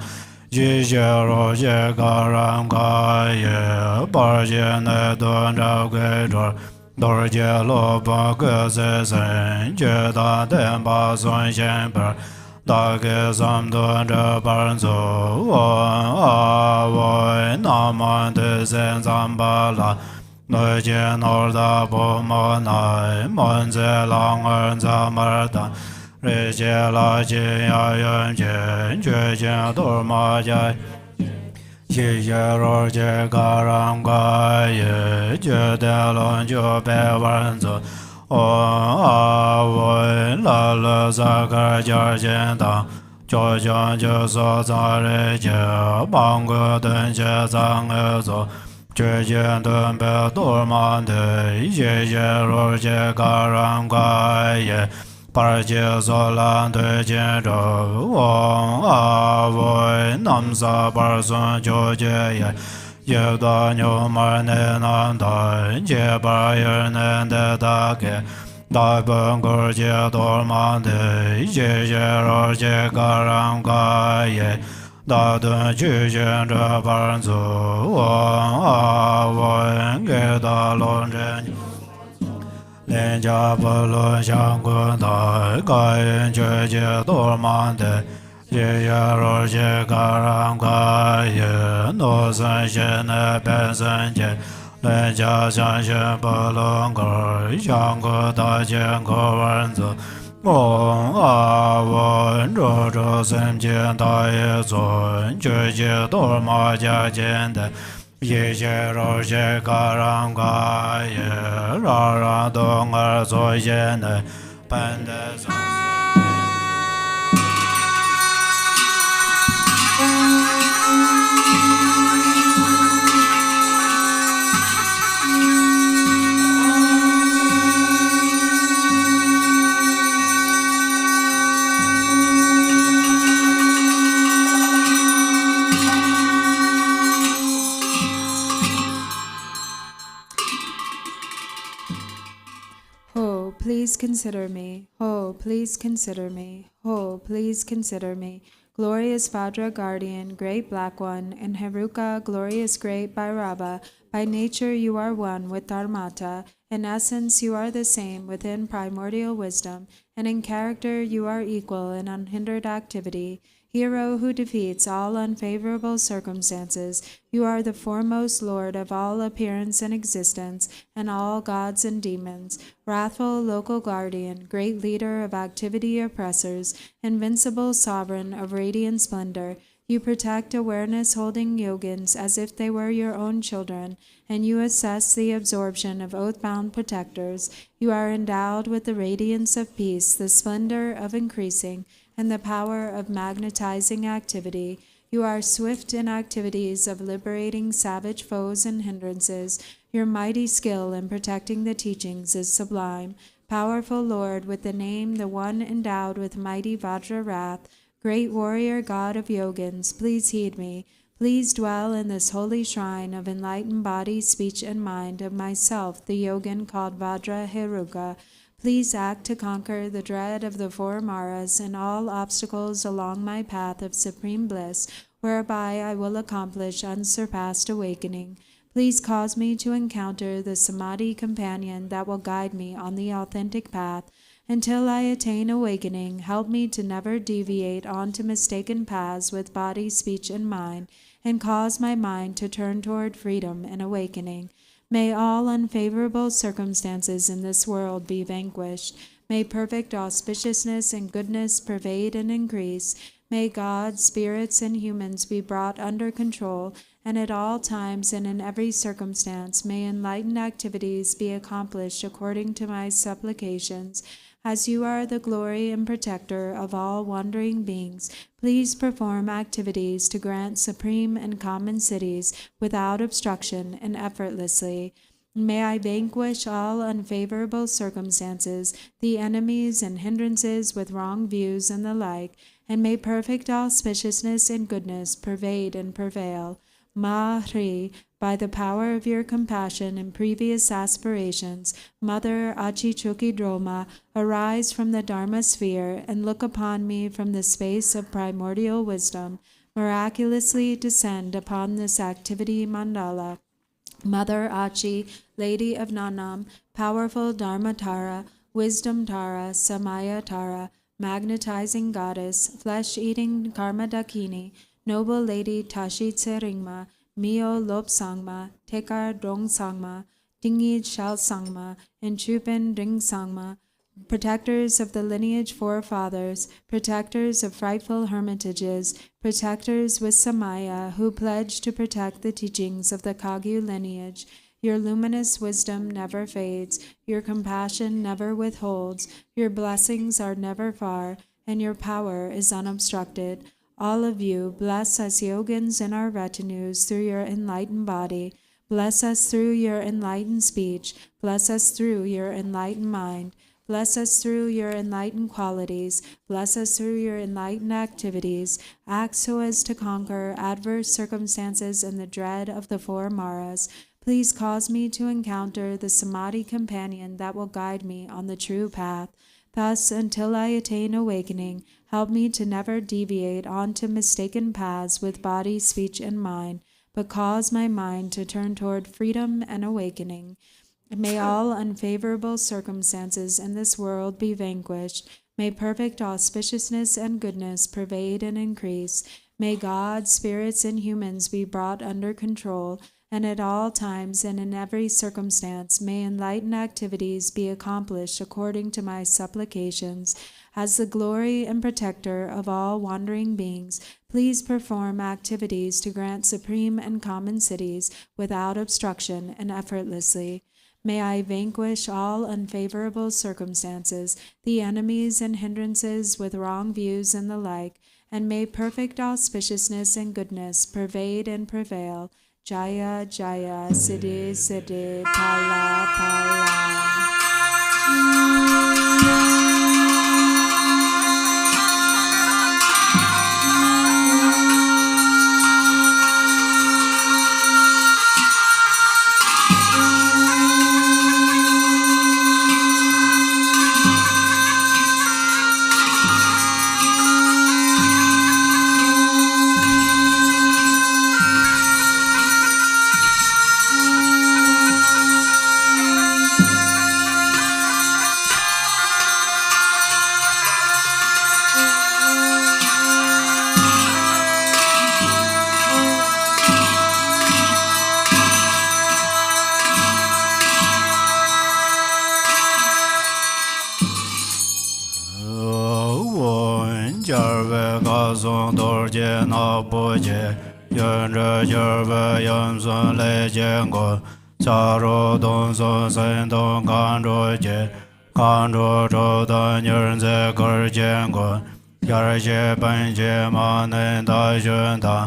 一些罗些个人个也把些那段着给着 多杰罗巴格塞森，觉大电巴孙先辈，大概三段这班走，我那么的森咱巴拉，那见那大不么来，满在狼儿咱们的，日节拉近呀远见，绝见多马家。 谢谢罗杰嘎让嘎也觉得龙就别玩子，我拉了三个家见当，就将就说咱人家帮个等些咱个做，绝见等别多满的，谢谢罗杰嘎让嘎也。 把介所兰对见着我为南沙巴孙就结也，也大牛马内南单，结巴人能的大概，大本个结多满的，谢谢罗杰个人个也，大顿去见着班子我为给大龙人。 连家不论相关的，个人觉解多满的，也要若些个人个也，诺森现的本身界，连家相信不论个，相关大见个文字，我着身见大业尊，觉解多满家见的。 一些肉些个人个也，让人懂而做现的，本的上。 Please consider me. Oh, please consider me. Oh, please consider me. Glorious Vajra guardian, great black one, and Heruka, glorious great Bhairava. By nature you are one with Dharmata. In essence you are the same within primordial wisdom, and in character you are equal in unhindered activity. hero who defeats all unfavorable circumstances. You are the foremost Lord of all appearance and existence, and all gods and demons. Wrathful local guardian, great leader of activity oppressors, invincible sovereign of radiant splendor, you protect awareness holding yogins as if they were your own children, and you assess the absorption of oath-bound protectors. You are endowed with the radiance of peace, the splendor of increasing, and the power of magnetizing activity. You are swift in activities of liberating savage foes and hindrances. Your mighty skill in protecting the teachings is sublime. Powerful Lord, with the name the one endowed with mighty Vajra wrath, great warrior God of yogins, please heed me. Please dwell in this holy shrine of enlightened body, speech, and mind of myself, the yogin called Vajra Heruka. Please act to conquer the dread of the four Maras and all obstacles along my path of supreme bliss, whereby I will accomplish unsurpassed awakening. Please cause me to encounter the Samadhi companion that will guide me on the authentic path. Until I attain awakening, help me to never deviate onto mistaken paths with body, speech, and mind, and cause my mind to turn toward freedom and awakening. May all unfavorable circumstances in this world be vanquished. May perfect auspiciousness and goodness pervade and increase. May God, spirits, and humans be brought under control, and at all times and in every circumstance may enlightened activities be accomplished according to my supplications. As you are the glory and protector of all wandering beings, please perform activities to grant supreme and common cities without obstruction and effortlessly. May I vanquish all unfavorable circumstances, the enemies and hindrances with wrong views and the like, and may perfect auspiciousness and goodness pervade and prevail. Mahri, by the power of your compassion and previous aspirations, Mother Achichokidroma, arise from the Dharma sphere and look upon me from the space of primordial wisdom. Miraculously descend upon this activity mandala. Mother Achi, Lady of Nanam, powerful Dharmatara, Wisdom Tara, Samaya Tara, magnetizing goddess, flesh-eating Karmadakini, noble lady Tashi Tseringma, Mio Lop Sangma, Tekar Dong Sangma, Dingi Shal Sangma, and Chupen Ding Sangma, protectors of the lineage forefathers, protectors of frightful hermitages, protectors with Samaya who pledge to protect the teachings of the Kagyu lineage. Your luminous wisdom never fades, your compassion never withholds, your blessings are never far, and your power is unobstructed. All of you, bless us yogins in our retinues through your enlightened body. Bless us through your enlightened speech. Bless us through your enlightened mind. Bless us through your enlightened qualities. Bless us through your enlightened activities. Act so as to conquer adverse circumstances and the dread of the four Maras. Please cause me to encounter the Samadhi companion that will guide me on the true path. Thus, until I attain awakening, help me to never deviate onto mistaken paths with body, speech, and mind, but cause my mind to turn toward freedom and awakening. May all unfavorable circumstances in this world be vanquished. May perfect auspiciousness and goodness pervade and increase. May God, spirits, and humans be brought under control, and at all times and in every circumstance may enlightened activities be accomplished according to my supplications. As the glory and protector of all wandering beings, please perform activities to grant supreme and common cities without obstruction and effortlessly. May I vanquish all unfavorable circumstances, the enemies and hindrances with wrong views and the like, and may perfect auspiciousness and goodness pervade and prevail. Jaya, Jaya, Siddhi, Siddhi, Pala, Pala. song dor je na bo je yun zhe jir ve yun sun le jian gu cha ru dong sun sen dong kan zhu je kan zhu zhu dan yun ze ge jian gu yar xie ben xie ma nen da xun da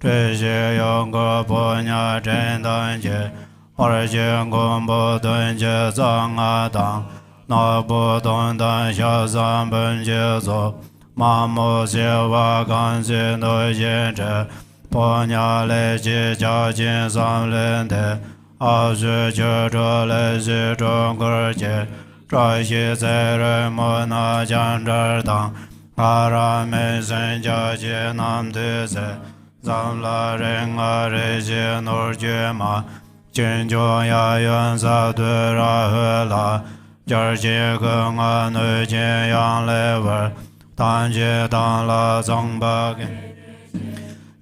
zhe xie yong ge bo nya zhen dan jie二千公不顿结藏阿当，那不顿当下三本结作，马木谢瓦干心都现着，婆娘来去家境三人的，二十九着来去中国节，这些在人莫那将这当，阿拉门生家界南的在，咱拉人阿人些努绝嘛。金中呀元萨对拉和拉，今节跟俺女金阳来玩，当节当了张八根，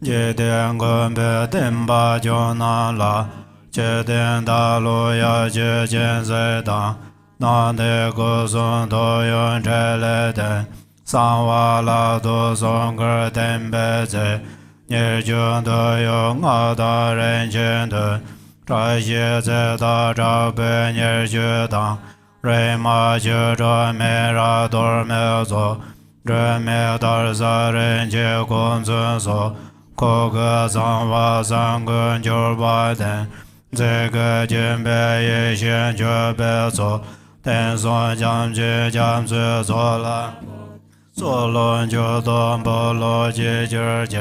节点跟别点把就拿了，节点大路要去金水当，那的歌颂都用这来的，三瓦拉都送个点白菜，你就都用我的人群的。这些在大招被你去当，人马去这没让多没做，这没到啥人去公尊所，可个脏话三个九八等，这个金杯一先就别做，等说将去将去做了，做了就当不落几句句，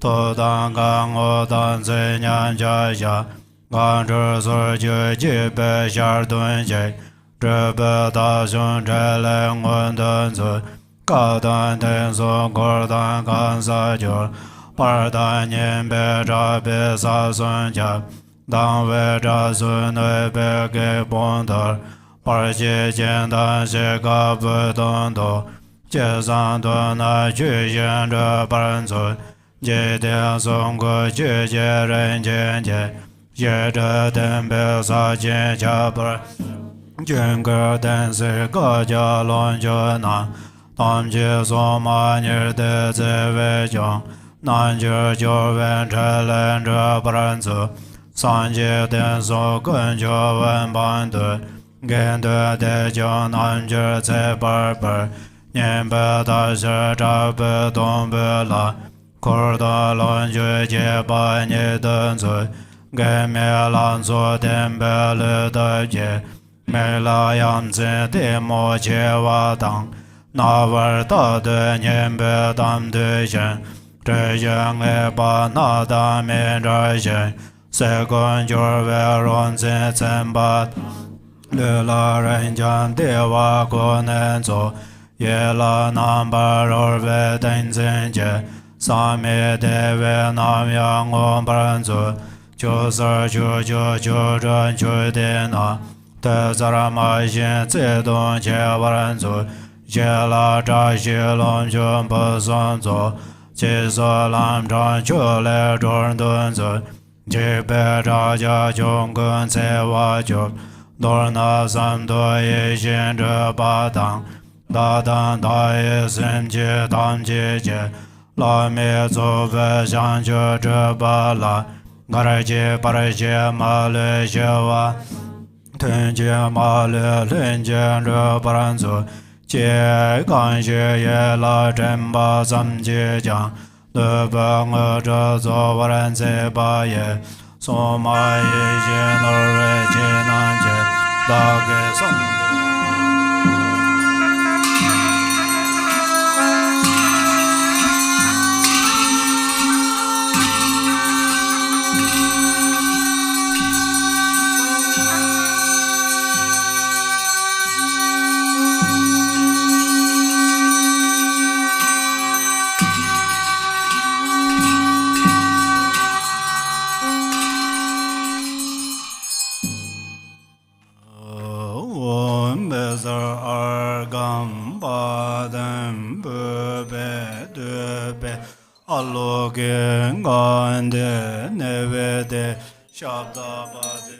都当干我当这年家下。俺这所就几百下顿节，这百大兄这来我顿子，高端顿所高端干啥酒，八大年别着别啥孙家，当为这孙女别给帮头，八七简单些个不懂多，这三顿那去现这本村，几天送过去接人间节。接着等别撒进家本，军个等是各家乱就难，当起索马尼的在为将，南就就问这人这不认字，三节等所跟就问班队，跟队的将南就在本本，年不大是这不东不来，可大乱就接把你等罪。给没兰做点白了的节，没了样子的莫切瓦当，那玩大的年白当对象，这样爱把那大面这些，谁管就为让这怎把，了了人家的瓦过能做，也了南巴罗为等真节，上面的为南阳我不认做。就是就这就的那，得咱们马先自动切完做，切了这些龙全不算做，其实南昌就来中顿子，这边这家穷跟在挖掘，多那三多一线这八当，大当大一生气当姐姐，老妹做不想就这八了。嘎杰巴拉杰马勒谢瓦，屯杰马勒伦杰热巴兰祖，杰感谢耶拉真巴咱杰将，勒巴我这做瓦兰在巴耶，索马耶杰诺瑞杰南杰，大给松。Alogen gande nevede shabda bade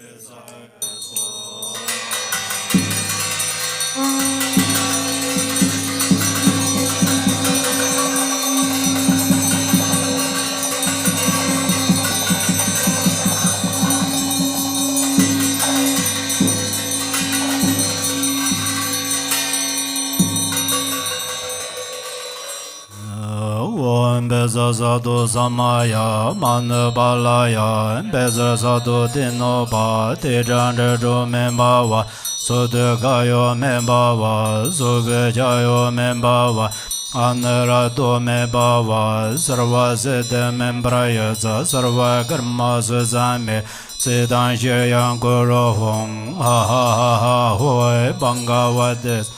beza sadu samaya manubalaya beza sadu dinoba tejandru membawa Sudugayo membawa Sugajayo membawa Anarato membawa Sarva siddha membraya Sarva karma suzame Siddhan shiryan kuru hong Ha ha ha ha hoi bhangavatis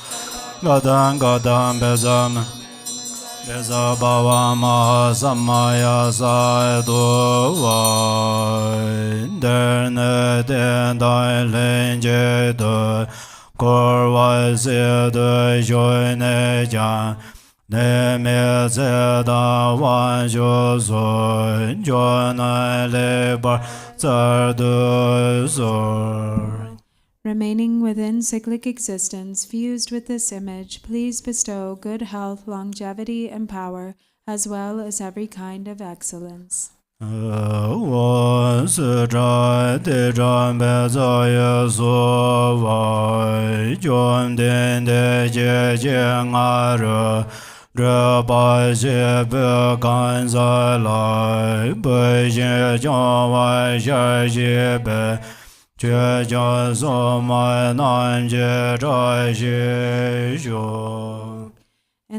Gadam gadam bezam Beza bhava maha samaya saidu vai Derne den dai lenje de Kor vai se de joi ne jan Ne me se da wan jo so Jo na le bar zar du zor. Remaining within cyclic existence, fused with this image, please bestow good health, longevity, and power, as well as every kind of excellence. In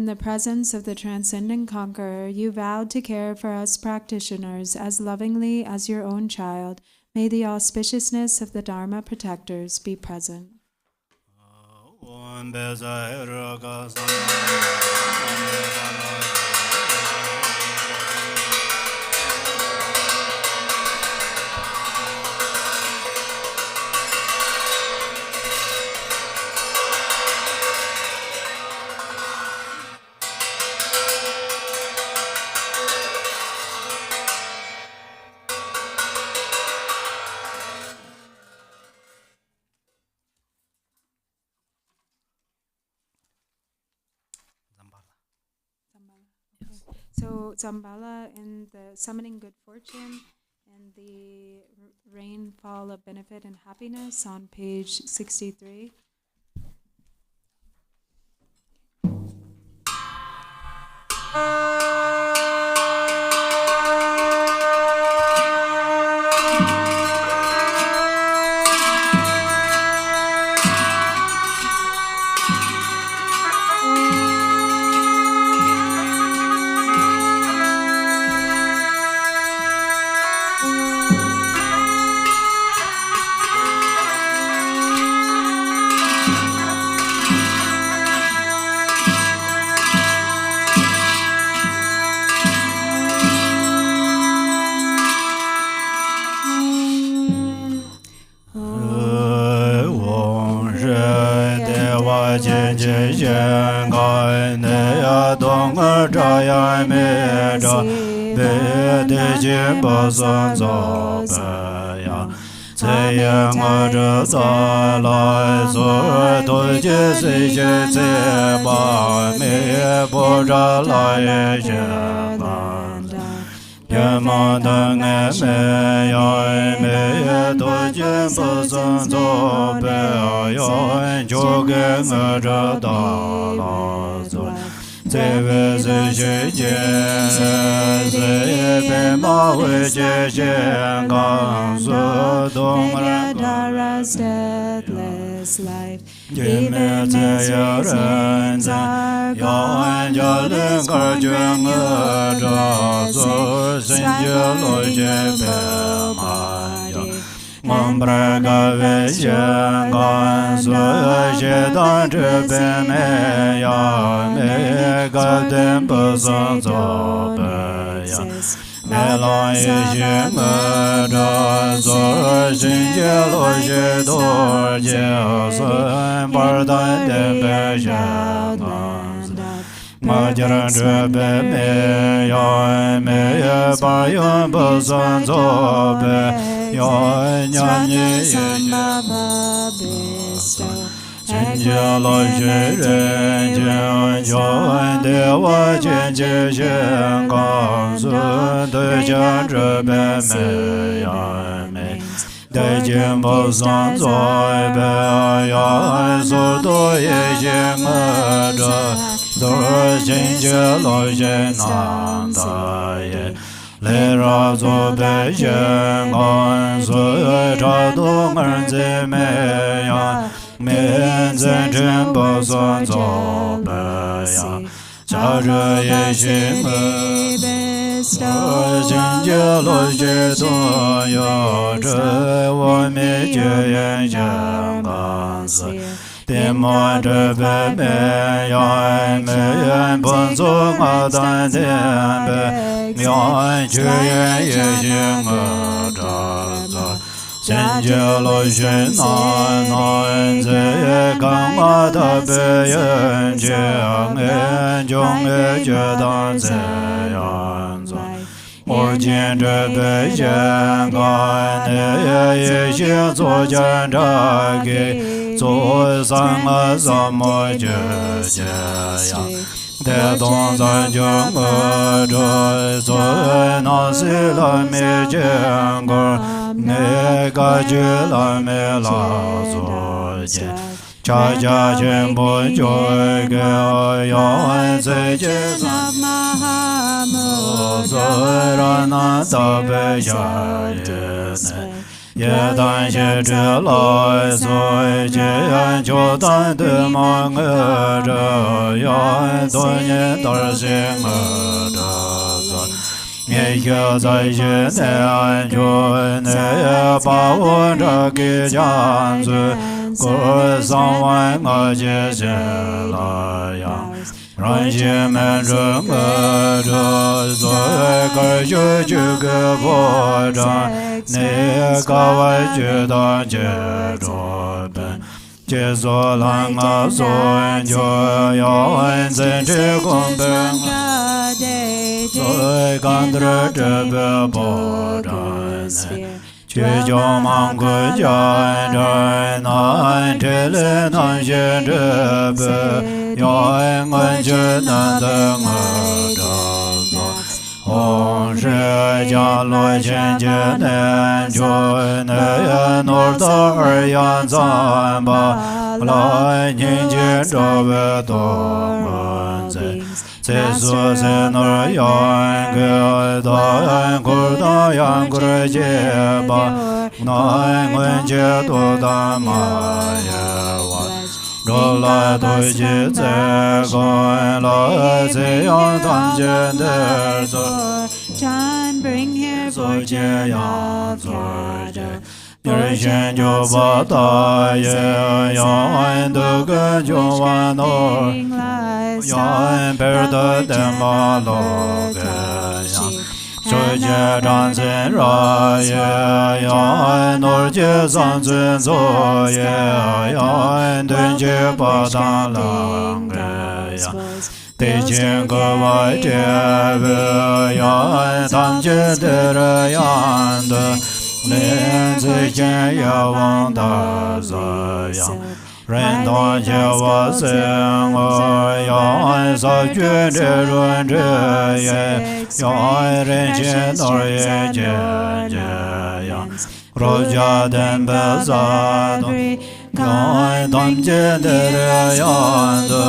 the presence of the transcendent conqueror, you vowed to care for us practitioners as lovingly as your own child. May the auspiciousness of the Dharma protectors be present. So Dzambala in the summoning good fortune and the rainfall of benefit and happiness on page 63. Deathless life, even as your sins are gone, this fortress Lê ra zo bê yê ngon zo yê ra du ngân zê mê ya Mê zê chên bô son zo bê ya Cha rê yê shê mê Jên jê lo jê tu yo Chê wo mê jê yê yê ngon zê Tê mô trê bê mê ya Mê yê bôn zo ngā tàn tê bê Mian chư yê yê yê ngơ trà trà Sen chê lo shê nàn nàn Zê yê kāng ngā tā bê yên chê Ngên chông yê chê tàn zê yàn zà Or chên chê bê yên ngān Yê yê yê zô chên trà kê Zô sāng ngā sā mô chê chê yā Thế tôn giải chương ngơ trời Rồi nó sẽ là mê chên ngơ Nê ca chê là mê là rồi chê Cha cha chên bố chôi kê Yo anh sẽ chê sẵn Rồi ra nà ta bê chá yê nê Yê tàn xê chê lại rồi chê anh cho tàn tư mà ngơ trơ Yo anh tôi nhé tар xê ngơ trơ rồi Nghe khá giải xê nê anh cho nê Ba vô trơ kì chán sư Cô sang anh ngơ chê xê lại ya Rāng xie mē rū ngā rā Rồi kā chū chū kē bō rā Nē kā vā chū tā chē rō bēn Chē sō lā ngā sō yā yā hēn sēn chē kōng bēn Rồi kān trē chē bē bō rā nē Chē chō māng kū chā rā nā Chē lē nā xē chē bē Yo ngân chư nân tơ ngơ trơ tơ Hông sư cha lôi chen chư nên chùi nê nôr tơ Arya Dzambala Lai nhìn chên trô bê tô ngân zê Sê su sê nôr yān kê Tơ yān kūr tơ yān kūr chê bā Nāi ngân chê tū tā mā yé wā Rô lai tôi chê chê gọi lai chê yong tam chê đê rồi Chan bring here rồi chê yong rồi chê Nhờ chên chô bá ta yê yong anh tư kê chô vã nô Yong anh bèr tơ tèm bá lô kê yong Rồi chê tràn chên ra yê Yong anh nôr chê san chên zô yê Yong anh tuyên chê bá ta lăng kê yong Tê chên cơ vái chê bê Yong anh tam chê tê rê yong tê Nên chê chê yê vang ta zê yong Rên tòa chê vã sêng Yong anh sa chê chê ruân chê yê Yong anh rên chê nôr yê chê chê yong Rô chá đen bê sa tông Yong anh tam chê tê rê yong tê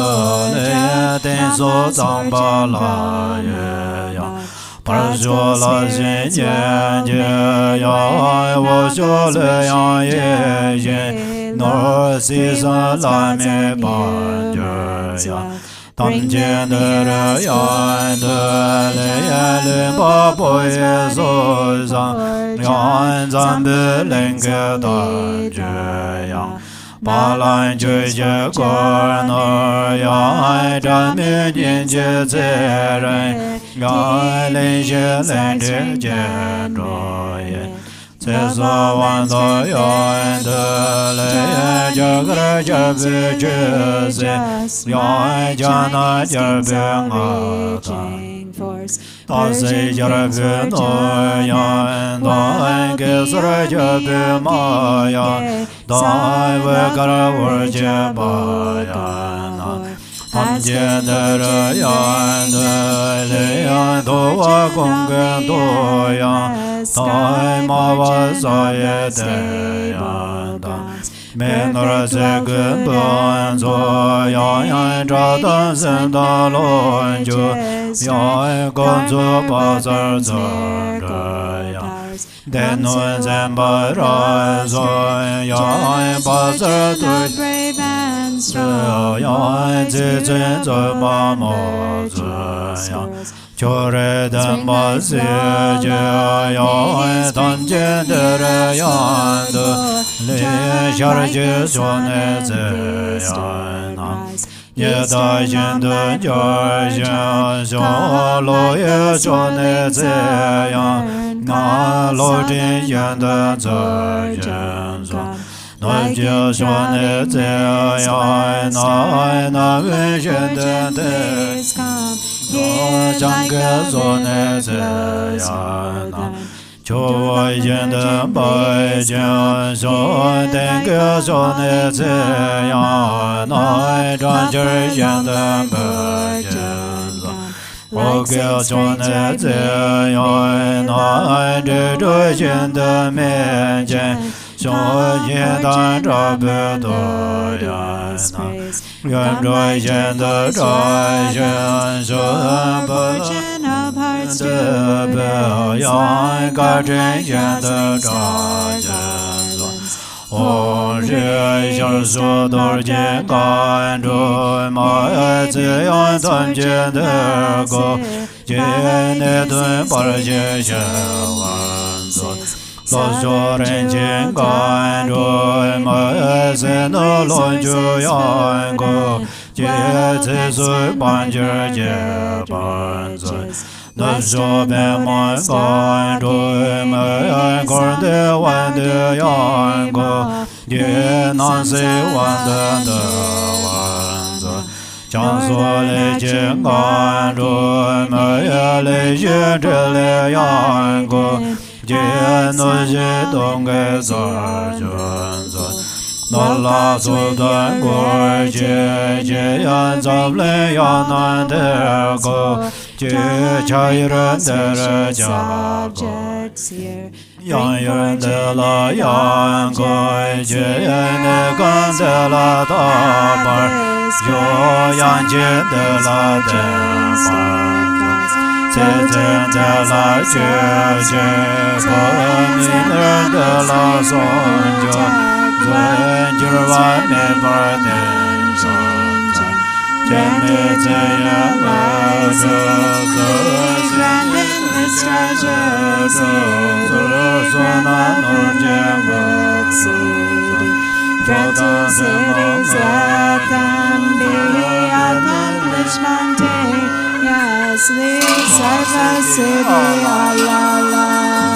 Lê yê tên sô Dzambala yê yong Par chô la xên chên chê Yong anh vô chô lê yong yê yê Nôr xì sa la mê bàn chê yong Tam chên tê rê yong tê Lê yê lê bá bô yê sô sang Yong anh zan bê lênh kê tàn chê yong Ba lan chê chê kôr nôr Yong anh tràn mê chên chê chê rê Yong anh lênh chê lênh chê chê rô yê Chê sô vạn tô yong anh tê Lê yê chê kê chê bê chê sê Yong anh chá na chê bê ngā tàn Ta sê chê bê nô yong anh Ta anh kê sê chê bê mā yong Ta anh vê kê rê vơ chê bā yong Tam chê tê rê yong anh tê Lê yong tô vā kông kê tô yong Ta anh mā vā sa yê tê yong Menor Segun Bonzo, Yang Zhadan Senda Lonju, Yang Gonzo Bazar Zara, Denun Zambala, Yang Bazar brave and strong, Yang Zizin Zoma Mozi, Chore Damba Sije, Yang Tanjin Dere Yang Le Sharji Sone Zeyana, Yeda Jindu Jorjan, Lo Ye Sone Zeyan, Na Lo Jin Yenda Zerjan, No Jia Sone Zeyan, Na Vin Shende Des, No Jangge Sone Zeyan, Cho Yin De Bai Jian Shou Den Ge Shou Ne Zi Yang Nai Zhan Zhi Yin De Bai Jian Zhan Ho Ge Shou Ne Zi Yang Nai Zhi Zhi Yin De Mi Jian Shou Yin Dan Zha Bi Du Yan Yuan Zhui Yin De Zhai Yin Shou Virgin of hearts to De Bi Yang Ga Zhen Yin De Zha servants. Hong Shi Xiao Su Du Jin Gan Zhu Ma Zi Yan Dan Jin De Go Jin Ne Dun Bar Jin Shen Wan Zu Lo Zhu Ren Jin Gan Zhu Ma Zi Nu Lon Ju Yan Go Jie Zi Su Ban Jir Jie Ban Zi No Zhu Ben Man Gan Zhu Ma Gan De Wan De Yan Go Jie Nan Si Wan De De Wan Zi Jiang Su Li Jin Gan Zhu Ma Li Jin Zhi Li Yan Go Jie Nu Ji Dong Ge Zar Jun Zi Na La Su Dan Gu Jie Jie Yan Zab Li Yan Nan De Go Jie Cha Yi Ren De Re Jia Go Subjects here. Yang Ren De La Yang Go Jie Ne Gan De La Da Bar Yo Yang Jie De La De Bar Zhe Zhen De La Jie Jie Go Min Er De La Song Jia Zhen Jir Wan Me Bar Den Shang Zhen Jian Me Zhe Yan Le Zhe Granting this treasure, Sun and Nor exceeding. Dread to cities that can be accomplished spontaneously. Sarva Siddhi Allah.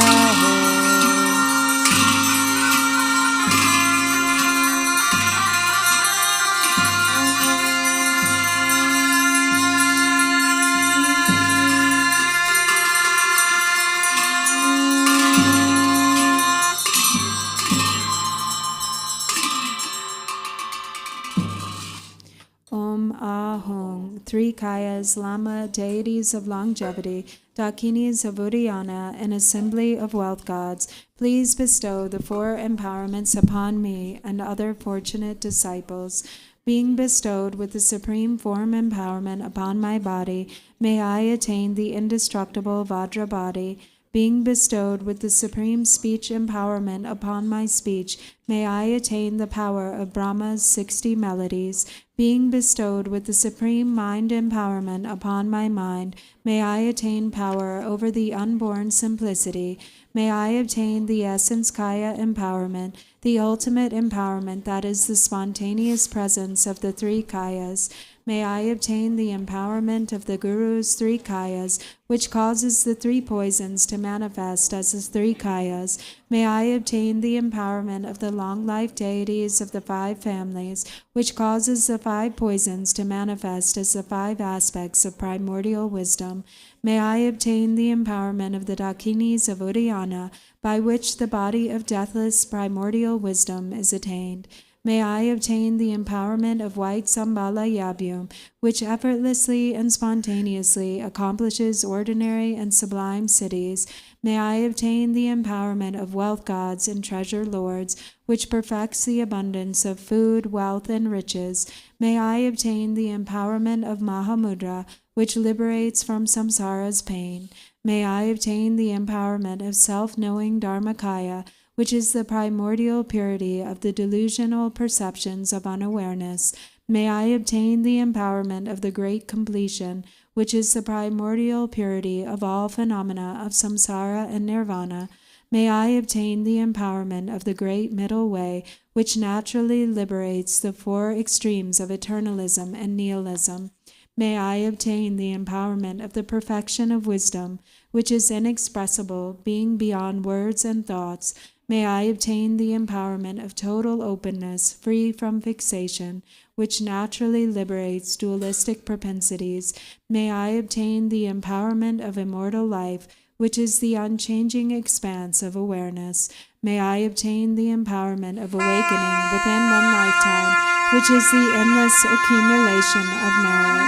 Ahung, three Kayas, Lama, deities of longevity, Dakinis of Uddiyana, an assembly of wealth gods, please bestow the four empowerments upon me and other fortunate disciples. Being bestowed with the supreme form empowerment upon my body, may I attain the indestructible Vajra body. Being bestowed with the supreme speech empowerment upon my speech, may I attain the power of Brahma's 60 melodies. Being bestowed with the supreme mind empowerment upon my mind, may I attain power over the unborn simplicity. May I obtain the essence Kaya empowerment, the ultimate empowerment that is the spontaneous presence of the three Kayas. May I obtain the empowerment of the Guru's three Kayas, which causes the three poisons to manifest as the three Kayas. May I obtain the empowerment of the long-life deities of the five families, which causes the five poisons to manifest as the five aspects of primordial wisdom. May I obtain the empowerment of the Dakinis of Uddiyana, by which the body of deathless primordial wisdom is attained. May I obtain the empowerment of white Dzambala yabum, which effortlessly and spontaneously accomplishes ordinary and sublime cities. May I obtain the empowerment of wealth gods and treasure lords, which perfects the abundance of food, wealth, and riches. May I obtain the empowerment of Mahamudra, which liberates from samsara's pain. May I obtain the empowerment of self-knowing Dharmakaya, which is the primordial purity of the delusional perceptions of unawareness. May I obtain the empowerment of the great completion, which is the primordial purity of all phenomena of samsara and nirvana. May I obtain the empowerment of the great middle way, which naturally liberates the four extremes of eternalism and nihilism. May I obtain the empowerment of the perfection of wisdom, which is inexpressible, being beyond words and thoughts. May I obtain the empowerment of total openness, free from fixation, which naturally liberates dualistic propensities. May I obtain the empowerment of immortal life, which is the unchanging expanse of awareness. May I obtain the empowerment of awakening within one lifetime, which is the endless accumulation of merit.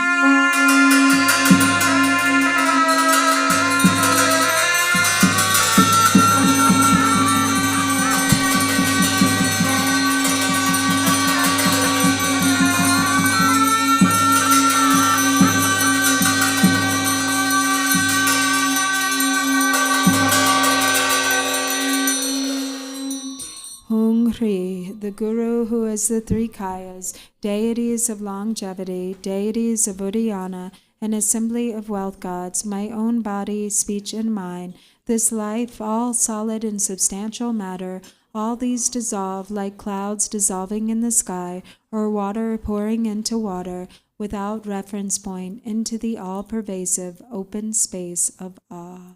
The Guru who is the three Kayas, deities of longevity, deities of Udayana, an assembly of wealth gods, my own body, speech, and mind, this life, all solid and substantial matter, all these dissolve like clouds dissolving in the sky, or water pouring into water, without reference point, into the all-pervasive open space of awe.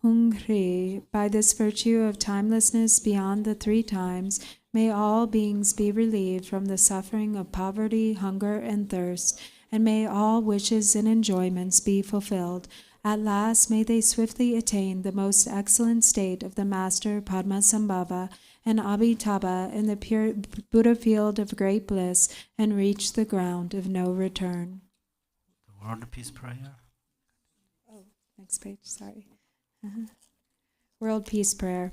Hungri, by this virtue of timelessness beyond the three times, may all beings be relieved from the suffering of poverty, hunger, and thirst, and may all wishes and enjoyments be fulfilled. At last may they swiftly attain the most excellent state of the Master Padmasambhava and Abhitaba in the pure Buddha field of great bliss, and reach the ground of no return. The World Peace Prayer. Oh, next page, sorry. World Peace Prayer.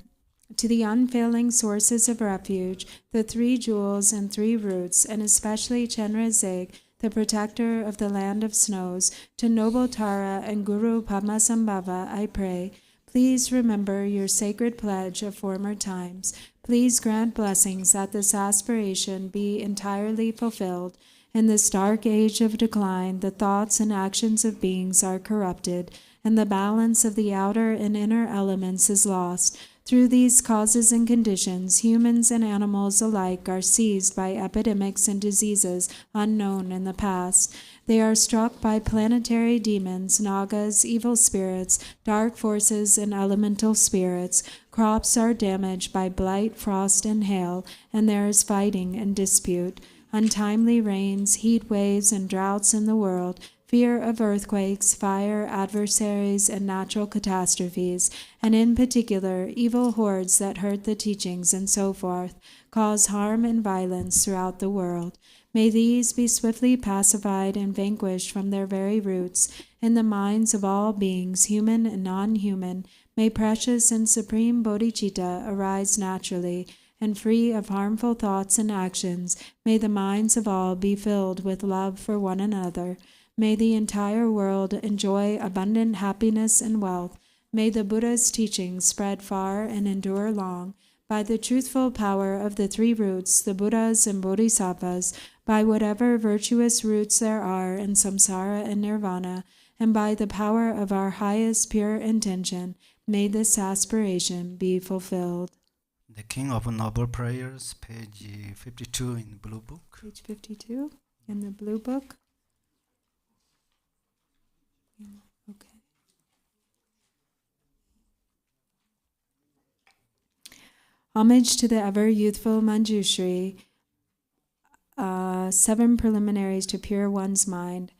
To the unfailing sources of refuge, the three jewels and three roots, and especially Chenrezig, the protector of the land of snows, to noble Tara and Guru Padmasambhava, I pray, please remember your sacred pledge of former times. Please grant blessings that this aspiration be entirely fulfilled. In this dark age of decline, the thoughts and actions of beings are corrupted, and the balance of the outer and inner elements is lost. Through these causes and conditions, humans and animals alike are seized by epidemics and diseases unknown in the past. They are struck by planetary demons, nagas, evil spirits, dark forces, and elemental spirits. Crops are damaged by blight, frost, and hail, and there is fighting and dispute. Untimely rains, heat waves, and droughts in the world, fear of earthquakes, fire, adversaries, and natural catastrophes, and in particular, evil hordes that hurt the teachings and so forth, cause harm and violence throughout the world. May these be swiftly pacified and vanquished from their very roots. In the minds of all beings, human and non-human, may precious and supreme bodhicitta arise naturally, and free of harmful thoughts and actions, may the minds of all be filled with love for one another. May the entire world enjoy abundant happiness and wealth. May the Buddha's teachings spread far and endure long. By the truthful power of the three roots, the Buddhas and Bodhisattvas, by whatever virtuous roots there are in samsara and nirvana, and by the power of our highest pure intention, may this aspiration be fulfilled. The King of Noble Prayers, page 52 in the Blue Book. Page 52 in the Blue Book. Okay. Homage to the ever-youthful Manjushri. 7 preliminaries to pure one's mind.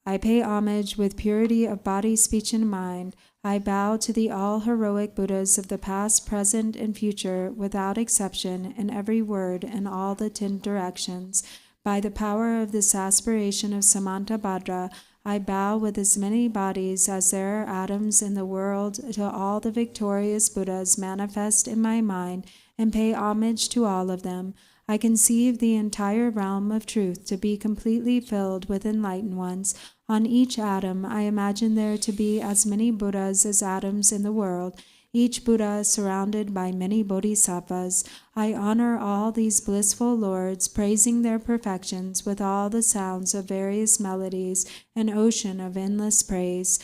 I pay homage with purity of body, speech, and mind. I bow to the all-heroic Buddhas of the past, present, and future, without exception, in every word and all the 10 directions. By the power of this aspiration of Samantabhadra, I bow with as many bodies as there are atoms in the world to all the victorious Buddhas manifest in my mind, and pay homage to all of them. I conceive the entire realm of truth to be completely filled with enlightened ones. On each atom, I imagine there to be as many Buddhas as atoms in the world, each Buddha surrounded by many bodhisattvas. I honor all these blissful lords, praising their perfections with all the sounds of various melodies, an ocean of endless praise.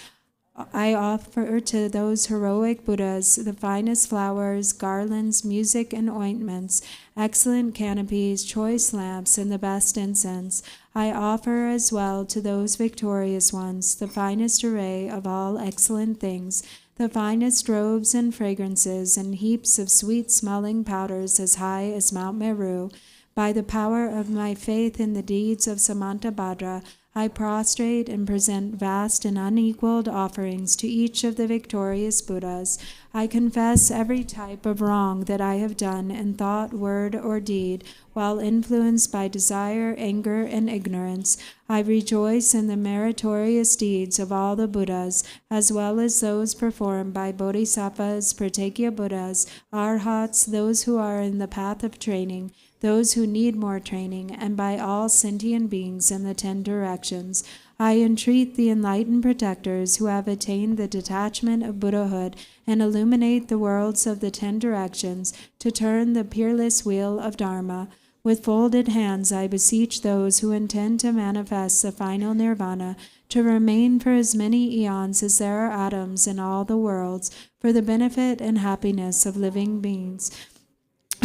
I offer to those heroic Buddhas the finest flowers, garlands, music, and ointments, excellent canopies, choice lamps, and the best incense. I offer as well to those victorious ones the finest array of all excellent things, the finest robes and fragrances, and heaps of sweet-smelling powders as high as Mount Meru. By the power of my faith in the deeds of Samantabhadra, I prostrate and present vast and unequaled offerings to each of the victorious Buddhas. I confess every type of wrong that I have done in thought, word, or deed, while influenced by desire, anger, and ignorance. I rejoice in the meritorious deeds of all the Buddhas, as well as those performed by Bodhisattvas, Pratyekya Buddhas, Arhats, those who are in the path of training, those who need more training, and by all sentient beings in the 10 directions. I entreat the enlightened protectors who have attained the detachment of Buddhahood and illuminate the worlds of the 10 directions to turn the peerless wheel of Dharma. With folded hands I beseech those who intend to manifest the final nirvana to remain for as many eons as there are atoms in all the worlds, for the benefit and happiness of living beings.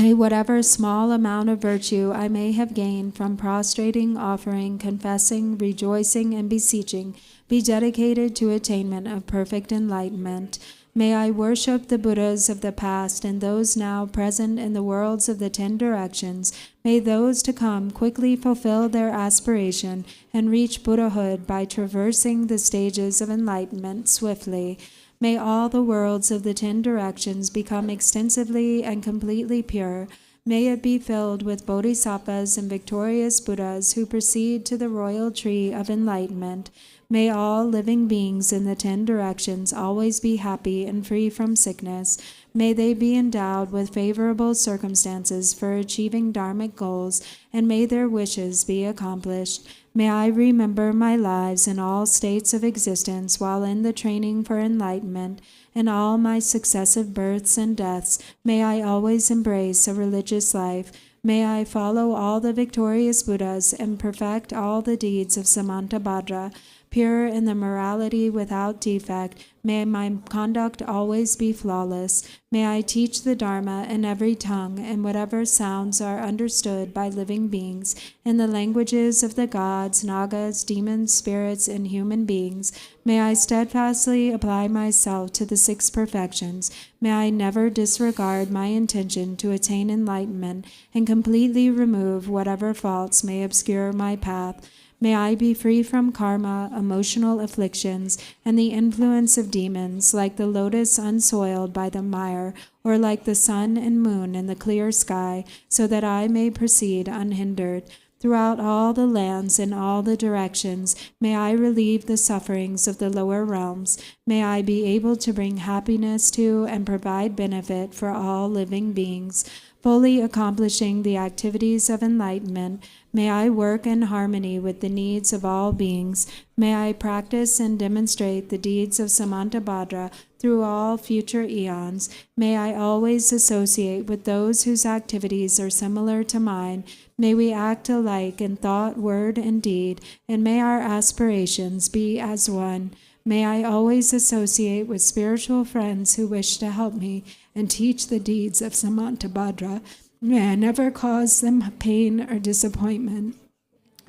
Whatever small amount of virtue I may have gained from prostrating, offering, confessing, rejoicing, and beseeching, be dedicated to attainment of perfect enlightenment. May I worship the Buddhas of the past and those now present in the worlds of the 10 directions. May those to come quickly fulfill their aspiration and reach Buddhahood by traversing the stages of enlightenment swiftly. May all the worlds of the 10 directions become extensively and completely pure. May it be filled with bodhisattvas and victorious Buddhas who proceed to the royal tree of enlightenment. May all living beings in the 10 directions always be happy and free from sickness. May they be endowed with favorable circumstances for achieving dharmic goals, and may their wishes be accomplished. May I remember my lives in all states of existence while in the training for enlightenment. In all my successive births and deaths, may I always embrace a religious life. May I follow all the victorious Buddhas and perfect all the deeds of Samantabhadra. Pure in the morality without defect, may my conduct always be flawless. May I teach the Dharma in every tongue, and whatever sounds are understood by living beings, in the languages of the gods, nagas, demons, spirits, and human beings. May I steadfastly apply myself to the 6 perfections. May I never disregard my intention to attain enlightenment, and completely remove whatever faults may obscure my path. May I be free from karma, emotional afflictions, and the influence of demons, like the lotus unsoiled by the mire, or like the sun and moon in the clear sky, so that I may proceed unhindered. Throughout all the lands and all the directions, may I relieve the sufferings of the lower realms. May I be able to bring happiness to and provide benefit for all living beings. Fully accomplishing the activities of enlightenment, May I work in harmony with the needs of all beings. May I practice and demonstrate the deeds of Samantabhadra through all future eons. May I always associate with those whose activities are similar to mine. May we act alike in thought, word, and deed, and may our aspirations be as one. May I always associate with spiritual friends who wish to help me and teach the deeds of Samantabhadra. May I never cause them pain or disappointment.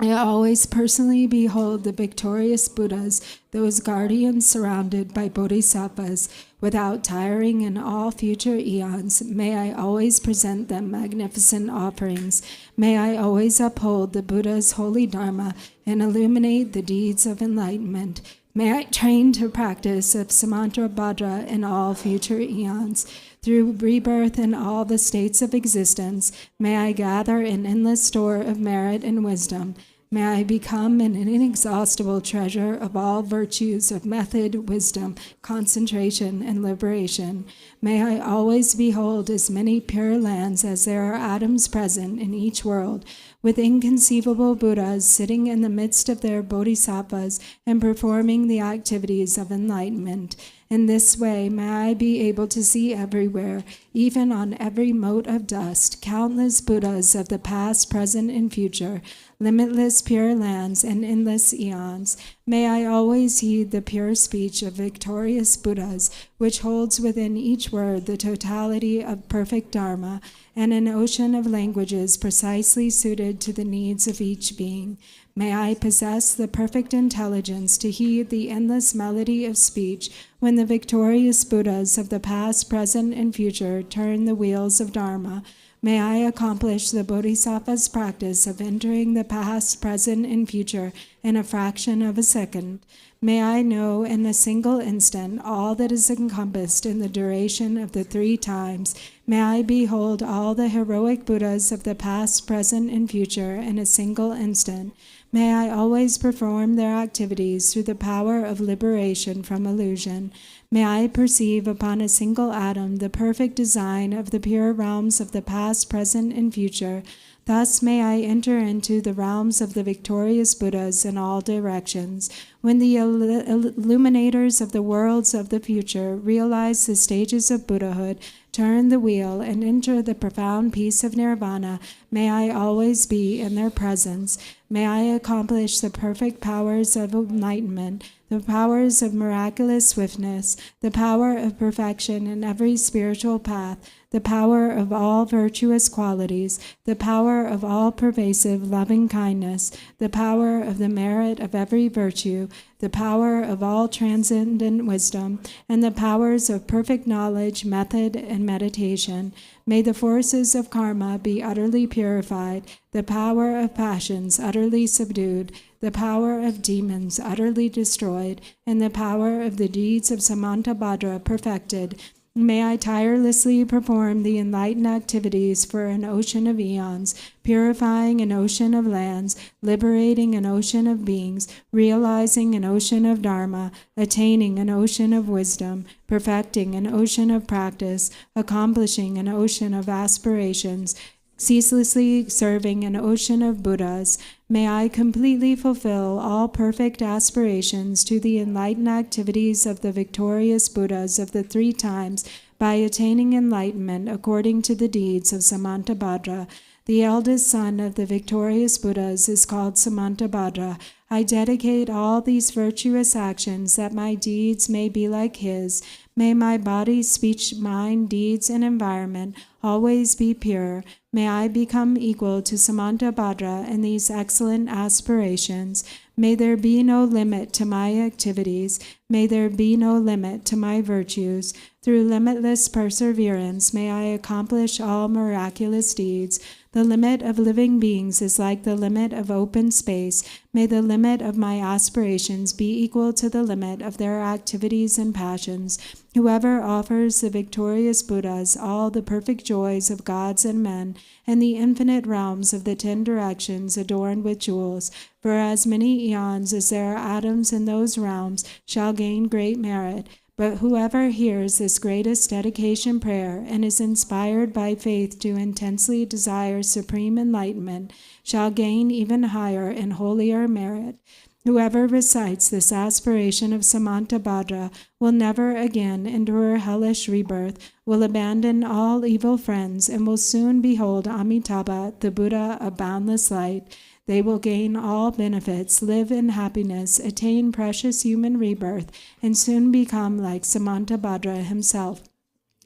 I always personally behold the victorious Buddhas, those guardians surrounded by bodhisattvas, without tiring in all future eons. May I always present them magnificent offerings. May I always uphold the Buddha's holy Dharma and illuminate the deeds of enlightenment. May I train to practice of Samantabhadra in all future eons. Through rebirth in all the states of existence, may I gather an endless store of merit and wisdom. May I become an inexhaustible treasure of all virtues of method, wisdom, concentration, and liberation. May I always behold as many pure lands as there are atoms present in each world, with inconceivable Buddhas sitting in the midst of their bodhisattvas and performing the activities of enlightenment. In this way, may I be able to see everywhere, even on every mote of dust, countless Buddhas of the past, present, and future, limitless pure lands and endless eons. May I always heed the pure speech of victorious Buddhas, which holds within each word the totality of perfect Dharma and an ocean of languages precisely suited to the needs of each being. May I possess the perfect intelligence to heed the endless melody of speech when the victorious Buddhas of the past, present, and future turn the wheels of Dharma. May I accomplish the Bodhisattva's practice of entering the past, present, and future in a fraction of a second. May I know in a single instant all that is encompassed in the duration of the 3 times. May I behold all the heroic Buddhas of the past, present, and future in a single instant. May I always perform their activities through the power of liberation from illusion. May I perceive upon a single atom the perfect design of the pure realms of the past, present, and future. Thus may I enter into the realms of the victorious Buddhas in all directions. When the illuminators of the worlds of the future realize the stages of Buddhahood, turn the wheel, and enter the profound peace of nirvana, may I always be in their presence. May I accomplish the perfect powers of enlightenment, the powers of miraculous swiftness, the power of perfection in every spiritual path, the power of all virtuous qualities, the power of all pervasive loving kindness, the power of the merit of every virtue, the power of all transcendent wisdom, and the powers of perfect knowledge, method, and meditation. May the forces of karma be utterly purified, the power of passions utterly subdued, the power of demons utterly destroyed, and the power of the deeds of Samantabhadra perfected. May I tirelessly perform the enlightened activities for an ocean of eons, purifying an ocean of lands, liberating an ocean of beings, realizing an ocean of Dharma, attaining an ocean of wisdom, perfecting an ocean of practice, accomplishing an ocean of aspirations, ceaselessly serving an ocean of Buddhas. May I completely fulfill all perfect aspirations to the enlightened activities of the victorious Buddhas of the 3 times by attaining enlightenment according to the deeds of Samantabhadra. The eldest son of the victorious Buddhas is called Samantabhadra. I dedicate all these virtuous actions that my deeds may be like his. May my body, speech, mind, deeds, and environment always be pure. May I become equal to Samantabhadra in these excellent aspirations. May there be no limit to my activities. May there be no limit to my virtues. Through limitless perseverance, may I accomplish all miraculous deeds. The limit of living beings is like the limit of open space. May the limit of my aspirations be equal to the limit of their activities and passions. Whoever offers the victorious Buddhas all the perfect joys of gods and men, and the infinite realms of the 10 directions adorned with jewels, for as many eons as there are atoms in those realms, shall gain great merit. But whoever hears this greatest dedication prayer and is inspired by faith to intensely desire supreme enlightenment shall gain even higher and holier merit. Whoever recites this aspiration of Samantabhadra will never again endure hellish rebirth, will abandon all evil friends, and will soon behold Amitabha, the Buddha of boundless light. They will gain all benefits, live in happiness, attain precious human rebirth, and soon become like Samantabhadra himself.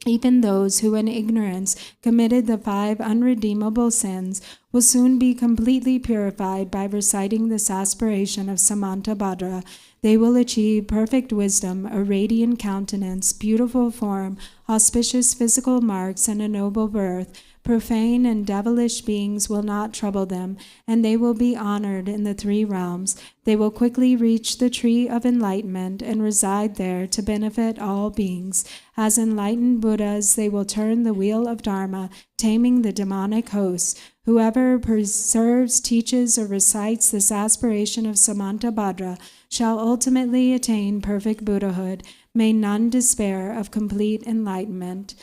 Even those who in ignorance committed the 5 unredeemable sins will soon be completely purified by reciting this aspiration of Samantabhadra. They will achieve perfect wisdom, a radiant countenance, beautiful form, auspicious physical marks, and a noble birth. Profane and devilish beings will not trouble them, and they will be honored in the 3 realms. They will quickly reach the tree of enlightenment and reside there to benefit all beings. As enlightened Buddhas, they will turn the wheel of Dharma, taming the demonic hosts. Whoever preserves, teaches, or recites this aspiration of Samantabhadra shall ultimately attain perfect Buddhahood. May none despair of complete enlightenment.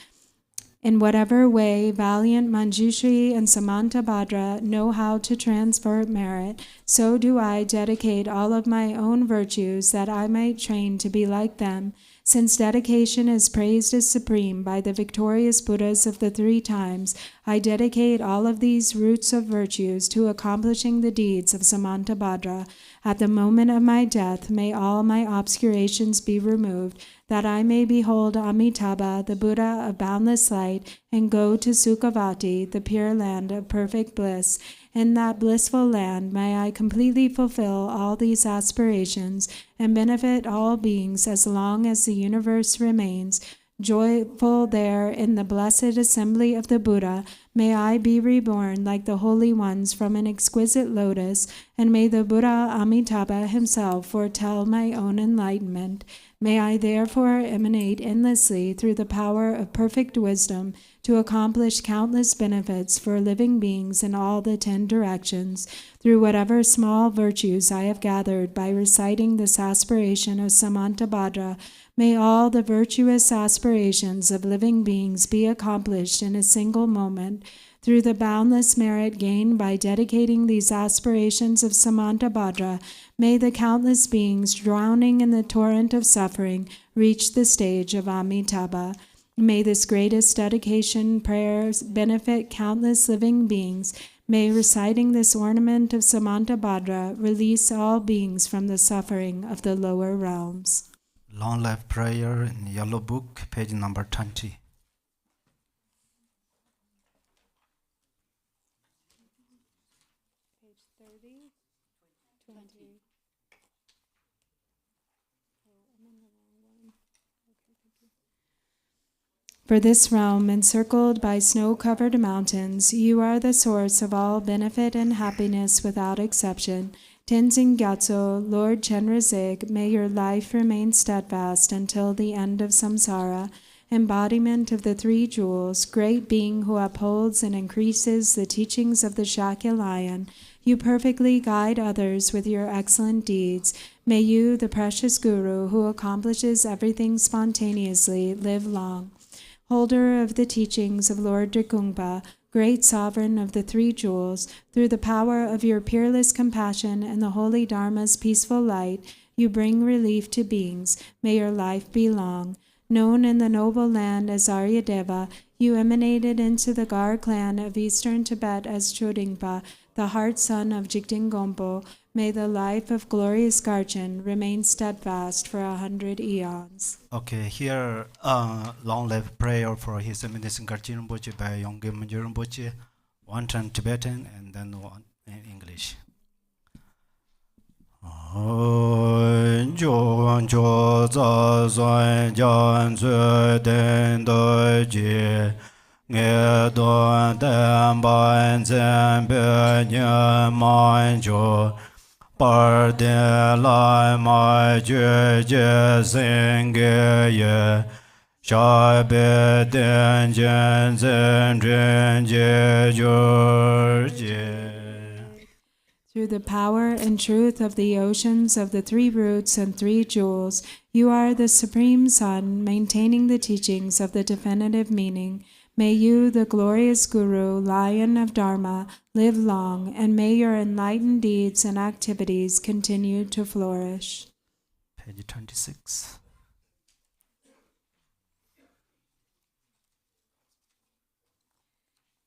In whatever way valiant Manjushri and Samantabhadra know how to transfer merit, so do I dedicate all of my own virtues that I might train to be like them. Since dedication is praised as supreme by the victorious Buddhas of the 3 times, I dedicate all of these roots of virtues to accomplishing the deeds of Samantabhadra. At the moment of my death, may all my obscurations be removed, that I may behold Amitabha, the Buddha of boundless light, and go to Sukhavati, the pure land of perfect bliss. In that blissful land may I completely fulfill all these aspirations and benefit all beings as long as the universe remains. Joyful there in the blessed assembly of the Buddha, may I be reborn like the holy ones from an exquisite lotus, and may the Buddha Amitabha himself foretell my own enlightenment. May I therefore emanate endlessly through the power of perfect wisdom to accomplish countless benefits for living beings in all the 10 directions, through whatever small virtues I have gathered by reciting this aspiration of Samantabhadra. May all the virtuous aspirations of living beings be accomplished in a single moment. Through the boundless merit gained by dedicating these aspirations of Samantabhadra, may the countless beings drowning in the torrent of suffering reach the stage of Amitabha. May this greatest dedication prayers benefit countless living beings. May reciting this ornament of Samantabhadra release all beings from the suffering of the lower realms. Long life prayer in Yellow Book, page number 20. Page 30, 20. For this realm, encircled by snow-covered mountains, you are the source of all benefit and happiness without exception. Tenzin Gyatso, Lord Chenrezig, may your life remain steadfast until the end of samsara. Embodiment of the 3 jewels, great being who upholds and increases the teachings of the Shakya lion, you perfectly guide others with your excellent deeds. May you, the precious Guru, who accomplishes everything spontaneously, live long. Holder of the teachings of Lord Drikungpa, great sovereign of the 3 jewels, through the power of your peerless compassion and the holy Dharma's peaceful light, you bring relief to beings. May your life be long. Known in the noble land as Arya Deva, you emanated into the Gar clan of eastern Tibet as Chodingpa, the heart son of Jigten Gompo. May the life of glorious Garchen remain steadfast for 100 eons. Okay, here long life prayer for His Eminence Garchen Rinpoche by Yongge Manjur Rinpoche, one in Tibetan and then one in English. Jo jo za zai jan zu den de ji nge do den ban zen be nya man jo par de lai mai jue je sing ge ye sha be den jen zen ren je jor je. Through the power and truth of the oceans of the three roots and three jewels, you are the Supreme Sun, maintaining the teachings of the definitive meaning. May you, the glorious Guru, Lion of Dharma, live long, and may your enlightened deeds and activities continue to flourish. Page 26.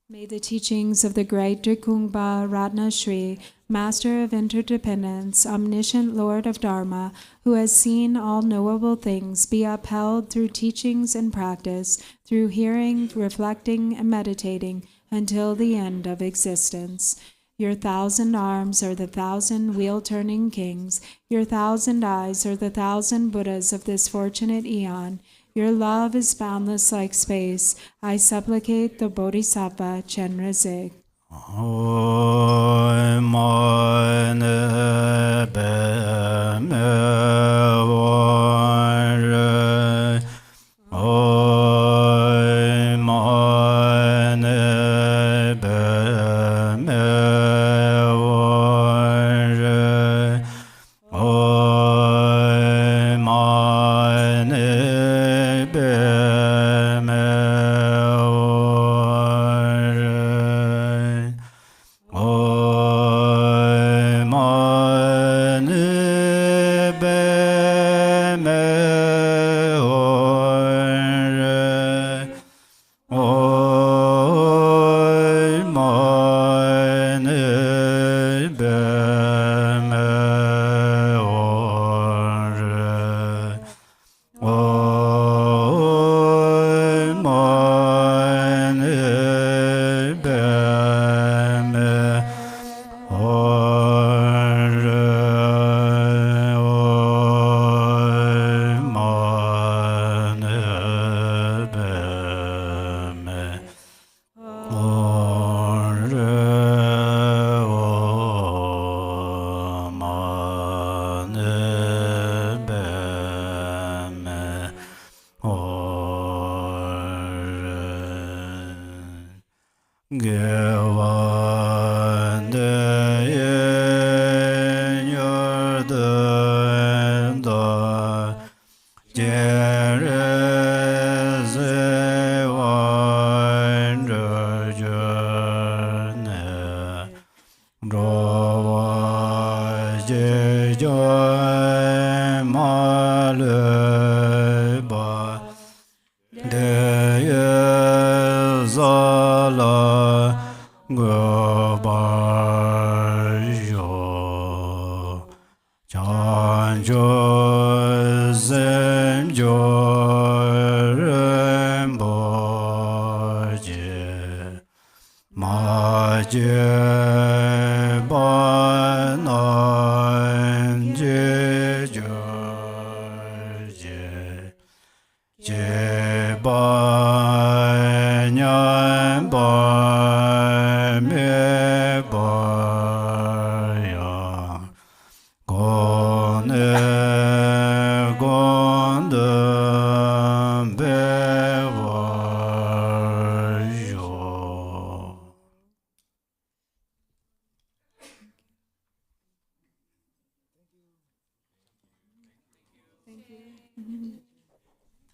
May the teachings of the great Drikungpa Ratna Shri, Master of Interdependence, Omniscient Lord of Dharma, who has seen all knowable things, be upheld through teachings and practice, through hearing, reflecting, and meditating, until the end of existence. Your 1,000 arms are the 1,000 wheel-turning kings. Your 1,000 eyes are the 1,000 Buddhas of this fortunate eon. Your love is boundless like space. I supplicate the Bodhisattva Chenrezig.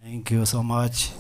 Thank you so much.